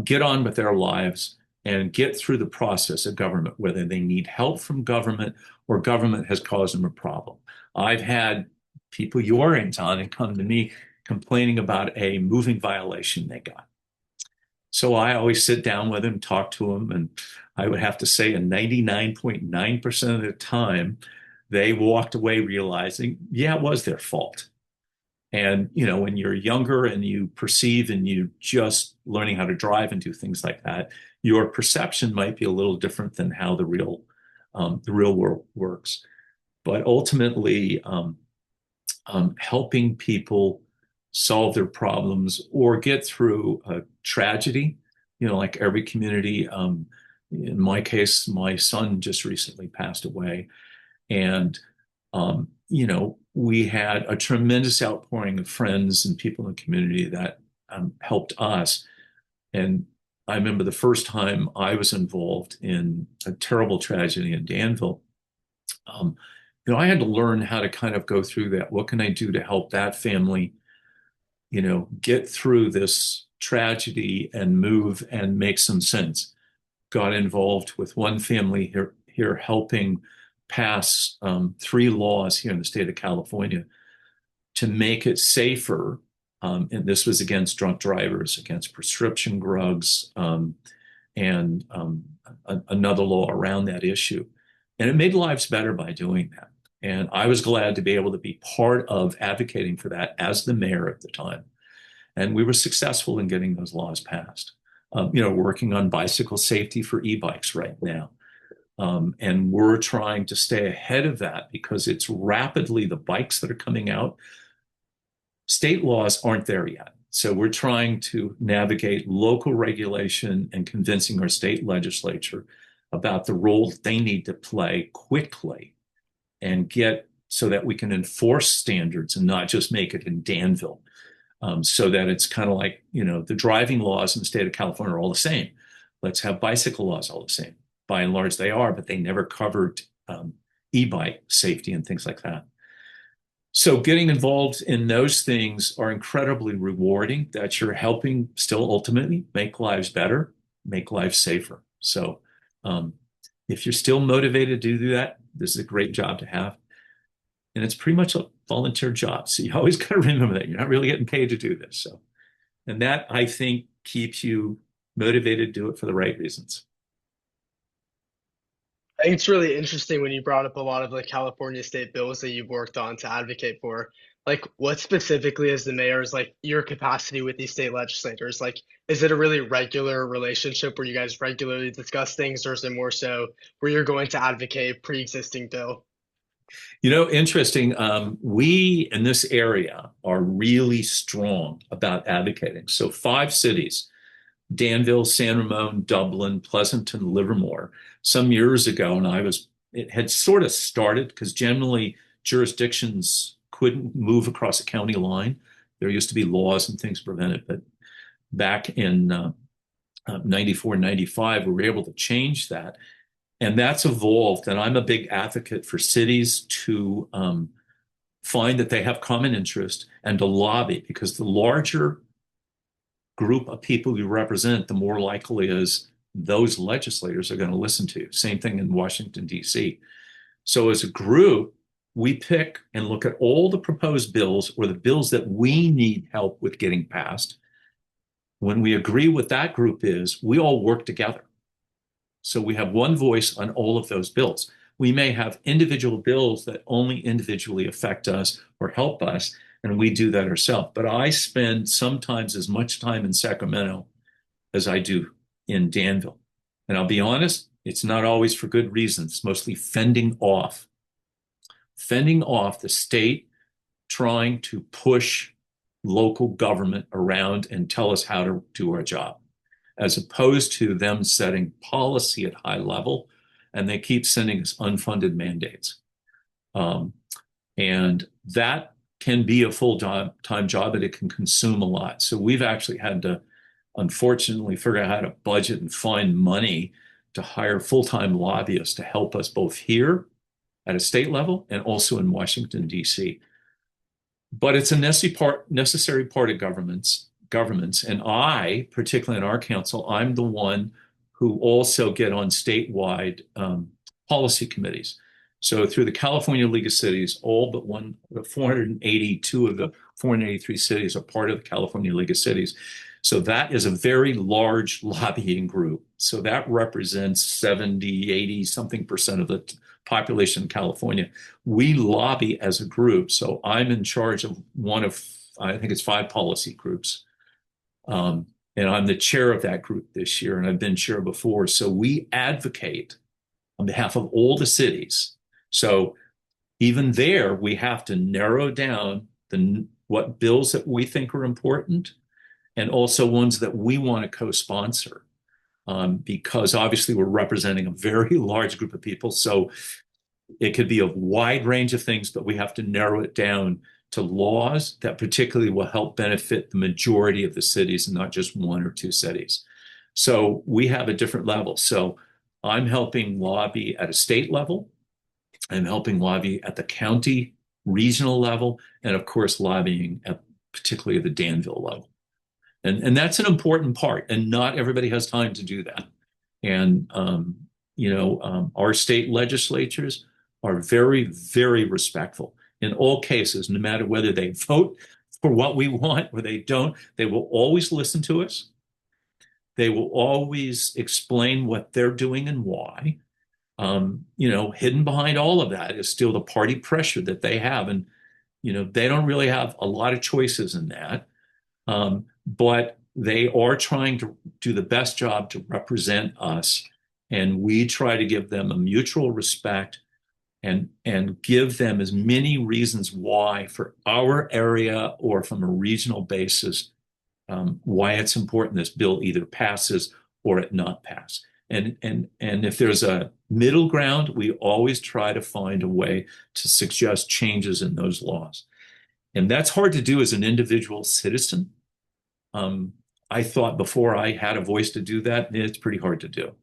get on with their lives and get through the process of government, whether they need help from government or government has caused them a problem. I've had people your age on and come to me complaining about a moving violation they got. So I always sit down with them, talk to them, and I would have to say a 99.9% of the time, they walked away realizing, yeah, it was their fault. And, when you're younger and you perceive and you just learning how to drive and do things like that, your perception might be a little different than how the real world works. But ultimately, helping people solve their problems or get through a tragedy, like every community. In my case, my son just recently passed away. And, we had a tremendous outpouring of friends and people in the community that helped us. And I remember the first time I was involved in a terrible tragedy in Danville. Um, I had to learn how to kind of go through that. What can I do to help that family, get through this tragedy and move and make some sense? Got involved with one family here helping pass 3 laws here in the state of California to make it safer. And this was against drunk drivers, against prescription drugs, and another law around that issue. And it made lives better by doing that. And I was glad to be able to be part of advocating for that as the mayor at the time. And we were successful in getting those laws passed. Working on bicycle safety for e-bikes right now. And we're trying to stay ahead of that because it's rapidly the bikes that are coming out. State laws aren't there yet. So we're trying to navigate local regulation and convincing our state legislature about the role they need to play quickly and get so that we can enforce standards and not just make it in Danville. So that it's kind of like, the driving laws in the state of California are all the same. Let's have bicycle laws all the same. By and large, they are, but they never covered e-bike safety and things like that. So getting involved in those things are incredibly rewarding that you're helping still ultimately make lives better, make lives safer. So if you're still motivated to do that, this is a great job to have. And it's pretty much a volunteer job. So you always got to remember that you're not really getting paid to do this. So, and that I think keeps you motivated to do it for the right reasons. I think it's really interesting when you brought up a lot of the California state bills that you've worked on to advocate for. Like, what specifically is the mayor's like your capacity with these state legislators? Like, is it a really regular relationship where you guys regularly discuss things, or is it more so where you're going to advocate a pre-existing bill? Interesting. We in this area are really strong about advocating. So 5 cities, Danville, San Ramon, Dublin, Pleasanton, Livermore, some years ago, and it had sort of started because generally jurisdictions couldn't move across a county line. There used to be laws and things to prevent it, but back in 94, 95, we were able to change that. And that's evolved. And I'm a big advocate for cities to find that they have common interest and to lobby, because the larger group of people you represent, the more likely is those legislators are going to listen to you. Same thing in Washington, D.C. So as a group, we pick and look at all the proposed bills or the bills that we need help with getting passed. When we agree what that group is, we all work together. So we have one voice on all of those bills. We may have individual bills that only individually affect us or help us, and we do that ourselves. But I spend sometimes as much time in Sacramento as I do in Danville. And I'll be honest, it's not always for good reasons. It's mostly fending off fending off the state trying to push local government around and tell us how to do our job, as opposed to them setting policy at high level, and they keep sending us unfunded mandates. Um, and that can be a full-time job, but it can consume a lot. So we've actually had to, unfortunately, figure out how to budget and find money to hire full-time lobbyists to help us both here at a state level and also in Washington, D.C. But it's a necessary part of governments. And I, particularly in our council, I'm the one who also get on statewide policy committees. So through the California League of Cities, all but 482 of the 483 cities are part of the California League of Cities. So that is a very large lobbying group. So that represents 70, 80 something percent of the population in California. We lobby as a group. So I'm in charge of one of, I think it's 5 policy groups. And I'm the chair of that group this year, and I've been chair before. So we advocate on behalf of all the cities. So even there, we have to narrow down what bills that we think are important and also ones that we want to co-sponsor. Because obviously we're representing a very large group of people. So it could be a wide range of things, but we have to narrow it down to laws that particularly will help benefit the majority of the cities and not just 1 or 2 cities. So we have a different level. So I'm helping lobby at a state level. I'm helping lobby at the county, regional level, and of course, lobbying at particularly the Danville level. And that's an important part, and not everybody has time to do that. And, our state legislatures are very, very respectful in all cases, no matter whether they vote for what we want or they don't. They will always listen to us. They will always explain what they're doing and why. Hidden behind all of that is still the party pressure that they have. And, they don't really have a lot of choices in that. But they are trying to do the best job to represent us. And we try to give them a mutual respect and give them as many reasons why for our area or from a regional basis, why it's important this bill either passes or it not pass. And if there's a middle ground, we always try to find a way to suggest changes in those laws. And that's hard to do as an individual citizen. I thought before I had a voice to do that, it's pretty hard to do.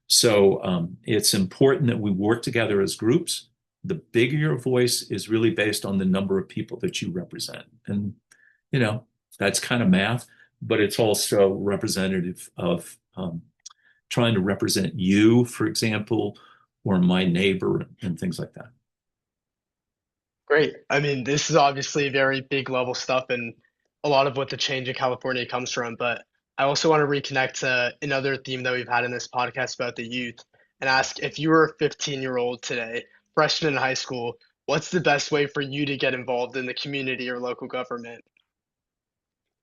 So it's important that we work together as groups. The bigger your voice is really based on the number of people that you represent. And, that's kind of math, but it's also representative of trying to represent you, for example, or my neighbor and things like that. Great. I mean, this is obviously very big level stuff and a lot of what the change in California comes from. But I also want to reconnect to another theme that we've had in this podcast about the youth and ask if you were a 15-year-old today, freshman in high school, what's the best way for you to get involved in the community or local government?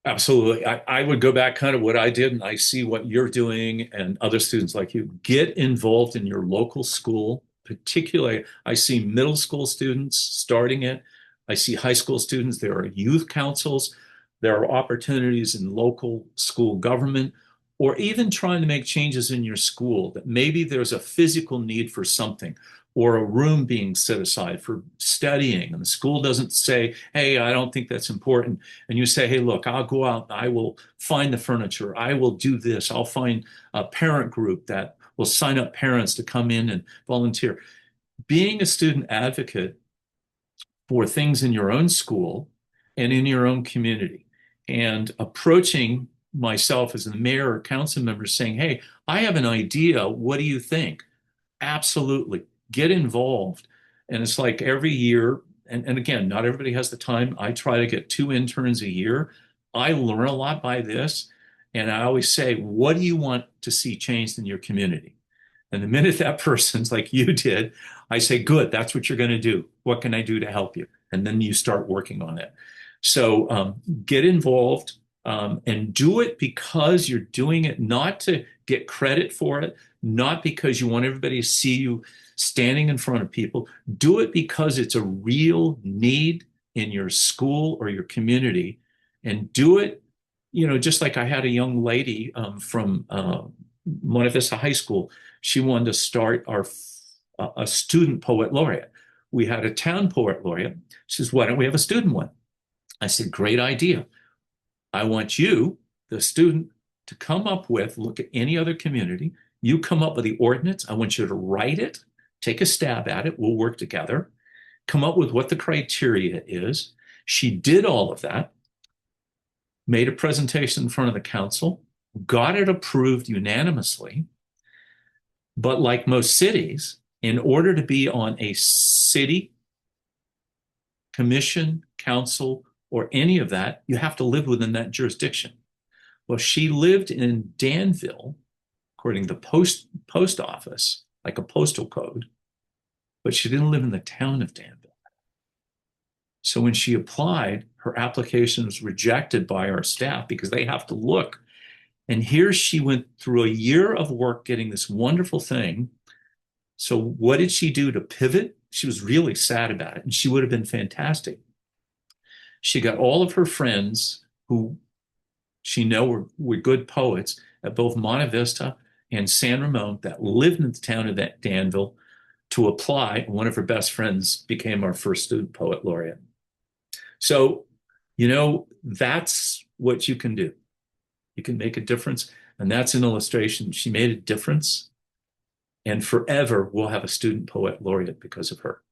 Absolutely. I would go back kind of what I did, and I see what you're doing and other students like you. Get involved in your local school. Particularly, I see middle school students starting it. I see high school students. There are youth councils. There are opportunities in local school government, or even trying to make changes in your school that maybe there's a physical need for something or a room being set aside for studying. And the school doesn't say, hey, I don't think that's important. And you say, hey, look, I'll go out, I will find the furniture, I will do this, I'll find a parent group that will sign up parents to come in and volunteer. Being a student advocate for things in your own school and in your own community, and approaching myself as a mayor or council member saying, hey, I have an idea. What do you think? Absolutely. Get involved. And it's like every year, and again, not everybody has the time. I try to get 2 interns a year. I learn a lot by this. And I always say, what do you want to see changed in your community? And the minute that person's like you did, I say, good, that's what you're going to do. What can I do to help you? And then you start working on it. So get involved. And do it because you're doing it not to get credit for it, not because you want everybody to see you standing in front of people. Do it because it's a real need in your school or your community. And do it, just like I had a young lady from Monte Vista High School. She wanted to start a student poet laureate. We had a town poet laureate. She says, why don't we have a student one? I said, great idea. I want you, the student, to come up with, look at any other community. You come up with the ordinance. I want you to write it, take a stab at it. We'll work together, come up with what the criteria is. She did all of that, made a presentation in front of the council, got it approved unanimously. But like most cities, in order to be on a city commission, council, or any of that, you have to live within that jurisdiction. Well, she lived in Danville, according to the post office, like a postal code, but she didn't live in the town of Danville. So when she applied, her application was rejected by our staff because they have to look. And here she went through a year of work getting this wonderful thing. So what did she do to pivot? She was really sad about it, and she would have been fantastic. She got all of her friends who she knew were good poets at both Monte Vista and San Ramon that lived in the town of Danville to apply. And one of her best friends became our first student poet laureate. So, that's what you can do. You can make a difference. And that's an illustration. She made a difference. And forever, we'll have a student poet laureate because of her.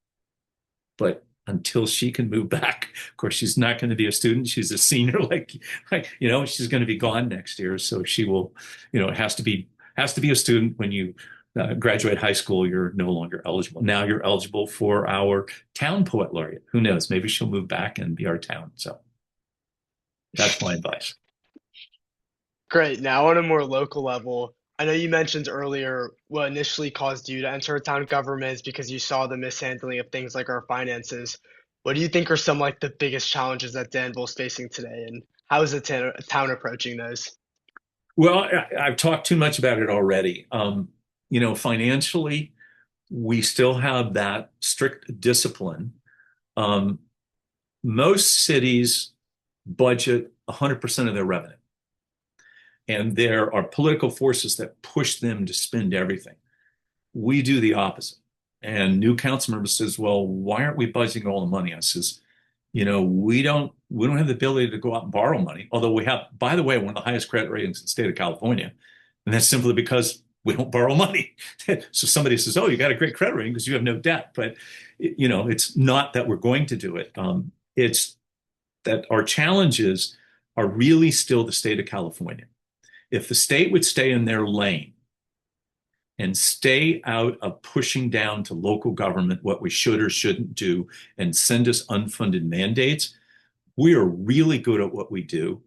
But until she can move back. Of course, she's not going to be a student. She's a senior, she's going to be gone next year. So she will, it has to be a student. When you graduate high school, you're no longer eligible. Now you're eligible for our town poet laureate. Who knows? Maybe she'll move back and be our town. So that's my advice. Great. Now, on a more local level, I know you mentioned earlier what initially caused you to enter town government because you saw the mishandling of things like our finances. What do you think are some like the biggest challenges that Danville's facing today, and how is the town approaching those? Well, I've talked too much about it already. Financially, we still have that strict discipline. Um, Most cities budget 100% of their revenue. And there are political forces that push them to spend everything. We do the opposite. And new council member says, well, why aren't we budgeting all the money? I says, we don't have the ability to go out and borrow money. Although we have, by the way, one of the highest credit ratings in the state of California. And that's simply because we don't borrow money. So somebody says, oh, you got a great credit rating because you have no debt. But, it's not that we're going to do it. It's that our challenges are really still the state of California. If the state would stay in their lane and stay out of pushing down to local government what we should or shouldn't do and send us unfunded mandates, we are really good at what we do.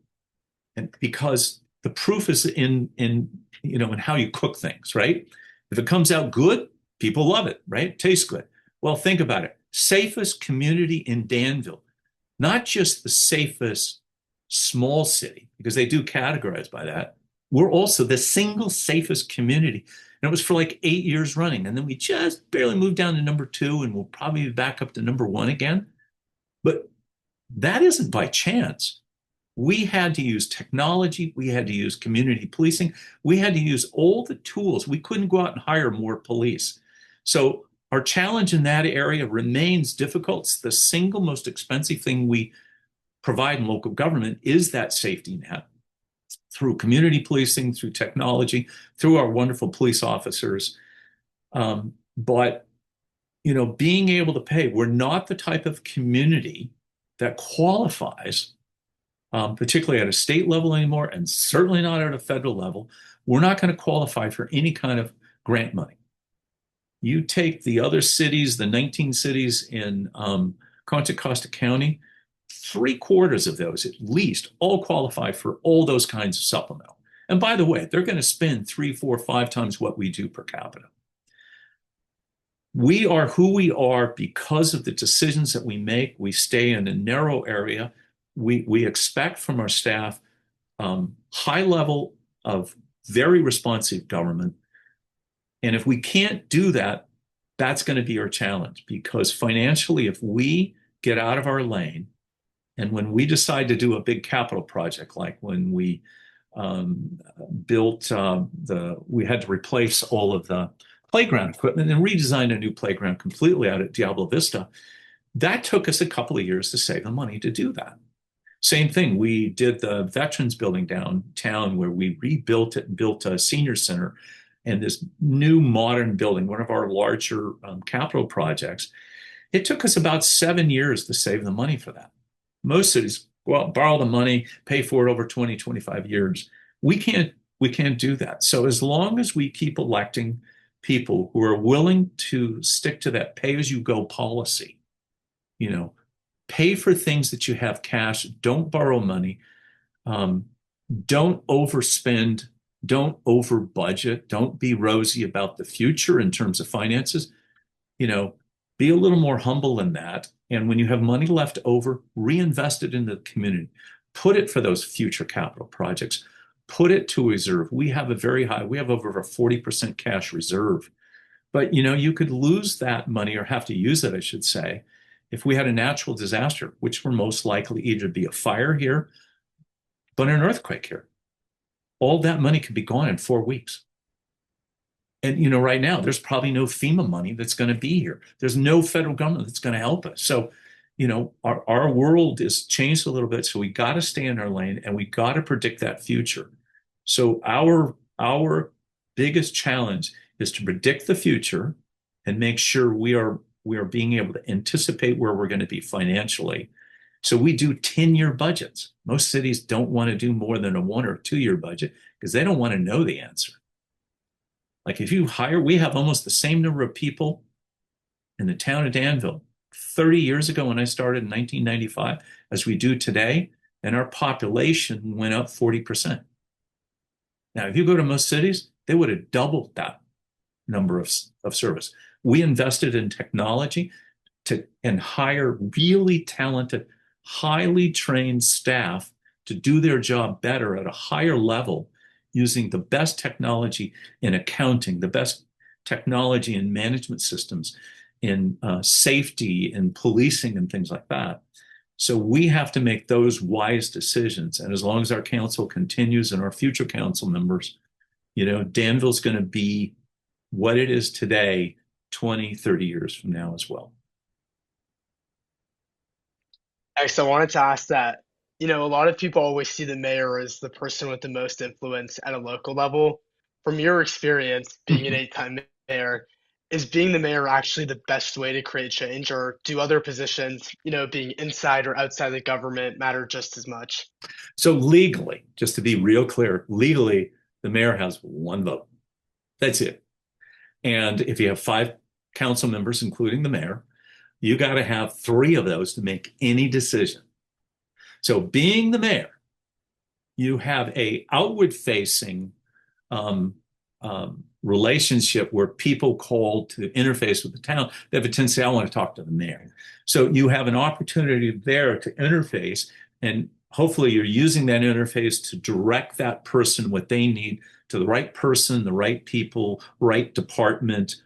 And because the proof is in how you cook things, right? If it comes out good, people love it, right? It tastes good. Well, think about it. Safest community in Danville, not just the safest small city, because they do categorize by that. We're also the single safest community. And it was for like 8 years running. And then we just barely moved down to number 2, and we'll probably be back up to number 1 again. But that isn't by chance. We had to use technology. We had to use community policing. We had to use all the tools. We couldn't go out and hire more police. So our challenge in that area remains difficult. It's the single most expensive thing we provide in local government is that safety net through community policing, through technology, through our wonderful police officers. But, being able to pay, we're not the type of community that qualifies, particularly at a state level anymore, and certainly not at a federal level. We're not going to qualify for any kind of grant money. You take the other cities, the 19 cities in Contra Costa County, 3/4 of those at least all qualify for all those kinds of supplemental. And by the way, they're going to spend 3, 4, 5 times what we do per capita. We are who we are because of the decisions that we make. We stay in a narrow area. We expect from our staff high level of very responsive government. And if we can't do that, that's going to be our challenge because financially, if we get out of our lane and when we decide to do a big capital project, like when we um, built we had to replace all of the playground equipment and redesign a new playground completely out at Diablo Vista. That took us a couple of years to save the money to do that. Same thing, we did the Veterans Building downtown where we rebuilt it and built a senior center and this new modern building, one of our larger capital projects. It took us about 7 years to save the money for that. Most cities go out, borrow the money, pay for it over 20, 25 years. We can't, we can't do that. So as long as we keep electing people who are willing to stick to that pay-as-you-go policy, you know, pay for things that you have cash, don't borrow money, um, don't overspend, don't over budget, don't be rosy about the future in terms of finances, you know, be a little more humble in that. And when you have money left over, reinvest it into the community, put it for those future capital projects, put it to reserve. We have a very high, we have over a 40% cash reserve. But you know, you could lose that money or have to use it, I should say, if we had a natural disaster, which we're most likely either be a fire here, but an earthquake here. All that money could be gone in 4 weeks. And you know, right now there's probably no FEMA money that's going to be here. There's no federal government that's going to help us. So, you know, our world is changed a little bit. So we got to stay in our lane and we got to predict that future. So our biggest challenge is to predict the future and make sure we are being able to anticipate where we're going to be financially. So we do 10-year budgets. Most cities don't want to do more than a 1 or 2 year budget because they don't want to know the answer. Like if you hire, we have almost the same number of people in the town of Danville 30 years ago when I started in 1995 as we do today, and our population went up 40%. Now, if you go to most cities, they would have doubled that number of service. We invested in technology and hire really talented, highly trained staff to do their job better at a higher level using the best technology in accounting, the best technology in management systems, in safety and policing and things like that. So we have to make those wise decisions. And as long as our council continues and our future council members, you know, Danville's going to be what it is today, 20, 30 years from now as well. Next, I wanted to ask that, a lot of people always see the mayor as the person with the most influence at a local level. From your experience being an eight-time mayor, is being the mayor actually the best way to create change, or do other positions, being inside or outside the government matter just as much? So legally, just to be real clear, legally, the mayor has one vote. That's it. And if you have five council members, including the mayor, you got to have three of those to make any decision. So being the mayor, you have a outward facing relationship where people call to interface with the town. They have a tendency, I want to talk to the mayor. So you have an opportunity there to interface, and hopefully you're using that interface to direct that person what they need to the right person, the right people, right department,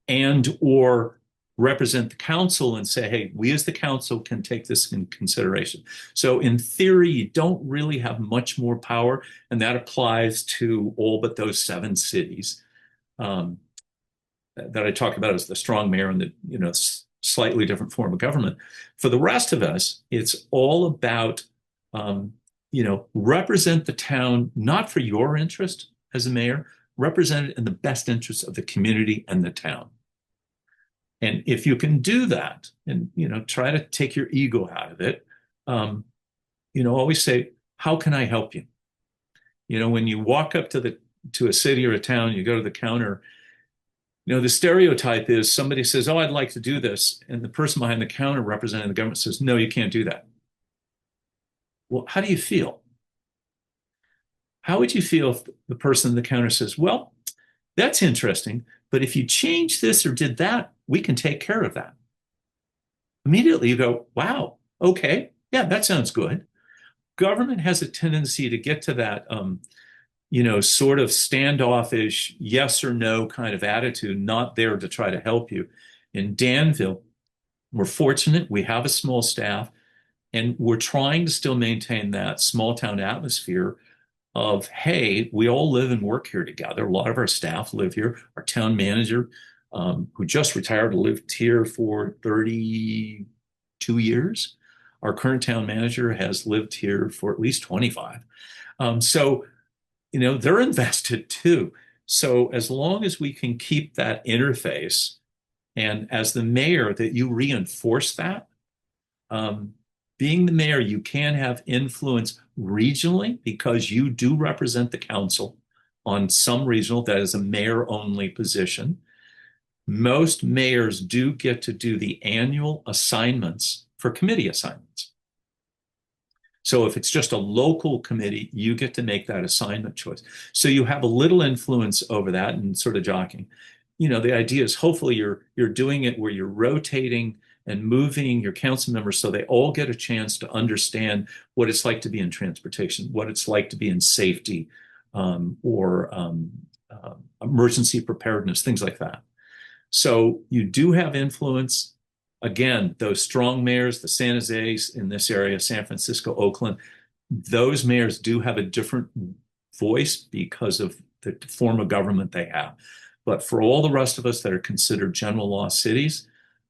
and or represent the council and say, hey, we as the council can take this in consideration. So in theory, you don't really have much more power, and that applies to all but those 7 cities that I talked about as the strong mayor and the slightly different form of government. For the rest of us, it's all about represent the town not for your interest as a mayor, represent it in the best interest of the community and the town. And if you can do that and, try to take your ego out of it, always say, how can I help you? When you walk up to a city or a town, you go to the counter, the stereotype is somebody says, oh, I'd like to do this. And the person behind the counter representing the government says, no, you can't do that. Well, how do you feel? How would you feel if the person at the counter says, well, that's interesting, but if you change this or did that, we can take care of that. Immediately you go, wow, okay, yeah, that sounds good. government has a tendency to get to that, sort of standoffish, yes or no kind of attitude, not there to try to help you. In Danville, we're fortunate. We have a small staff, and we're trying to still maintain that small town atmosphere of, hey, we all live and work here together. A lot of our staff live here. Our town manager, who just retired, lived here for 32 years. Our current town manager has lived here for at least 25. So, they're invested too. So as long as we can keep that interface, and as the mayor, that you reinforce that, um, being the mayor, you can have influence regionally because you do represent the council on some regional that is a mayor only position. Most mayors do get to do the annual assignments for committee assignments. So if it's just a local committee, you get to make that assignment choice. So you have a little influence over that and sort of jockeying. The idea is hopefully you're doing it where you're rotating and moving your council members so they all get a chance to understand what it's like to be in transportation, what it's like to be in safety, or emergency preparedness, things like that. So you do have influence. Again, those strong mayors, the San Jose's in this area, San Francisco, Oakland, those mayors do have a different voice because of the form of government they have. But for all the rest of us that are considered general law cities,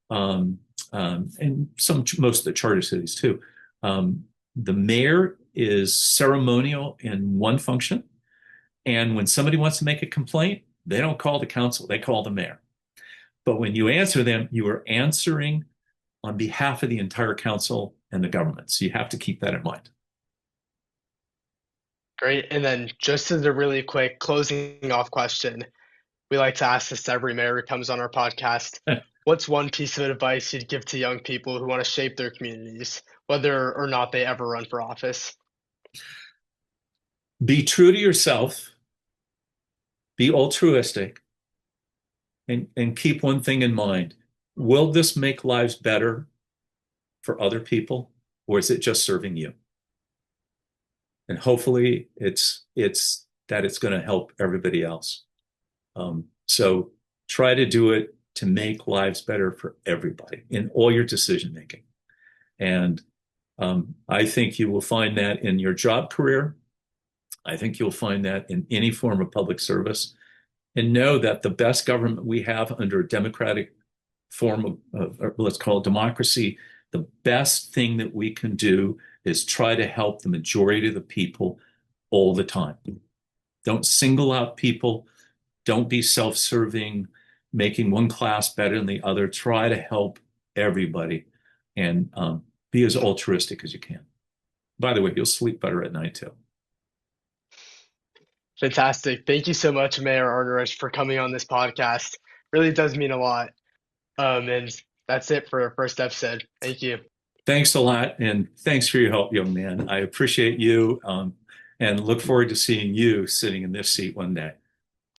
and most of the charter cities too, the mayor is ceremonial in one function. And when somebody wants to make a complaint, they don't call the council, they call the mayor. But when you answer them, you are answering on behalf of the entire council and the government. So you have to keep that in mind. Great. And then just as a really quick closing off question, we like to ask this to every mayor who comes on our podcast. What's one piece of advice you'd give to young people who want to shape their communities, whether or not they ever run for office? Be true to yourself, be altruistic, and keep one thing in mind. Will this make lives better for other people, or is it just serving you? And hopefully it's that it's going to help everybody else. So try to do it to make lives better for everybody in all your decision making. And I think you will find that in your job career. I think you'll find that in any form of public service. And know that the best government we have under a democratic form of let's call it democracy, the best thing that we can do is try to help the majority of the people all the time. Don't single out people. Don't be self-serving, making one class better than the other. Try to help everybody and be as altruistic as you can. By the way, you'll sleep better at night too. Fantastic. Thank you so much, Mayor Arnerich, for coming on this podcast. Really does mean a lot. And that's it for our first episode. Thank you. Thanks a lot, and thanks for your help, young man. I appreciate you, and look forward to seeing you sitting in this seat one day.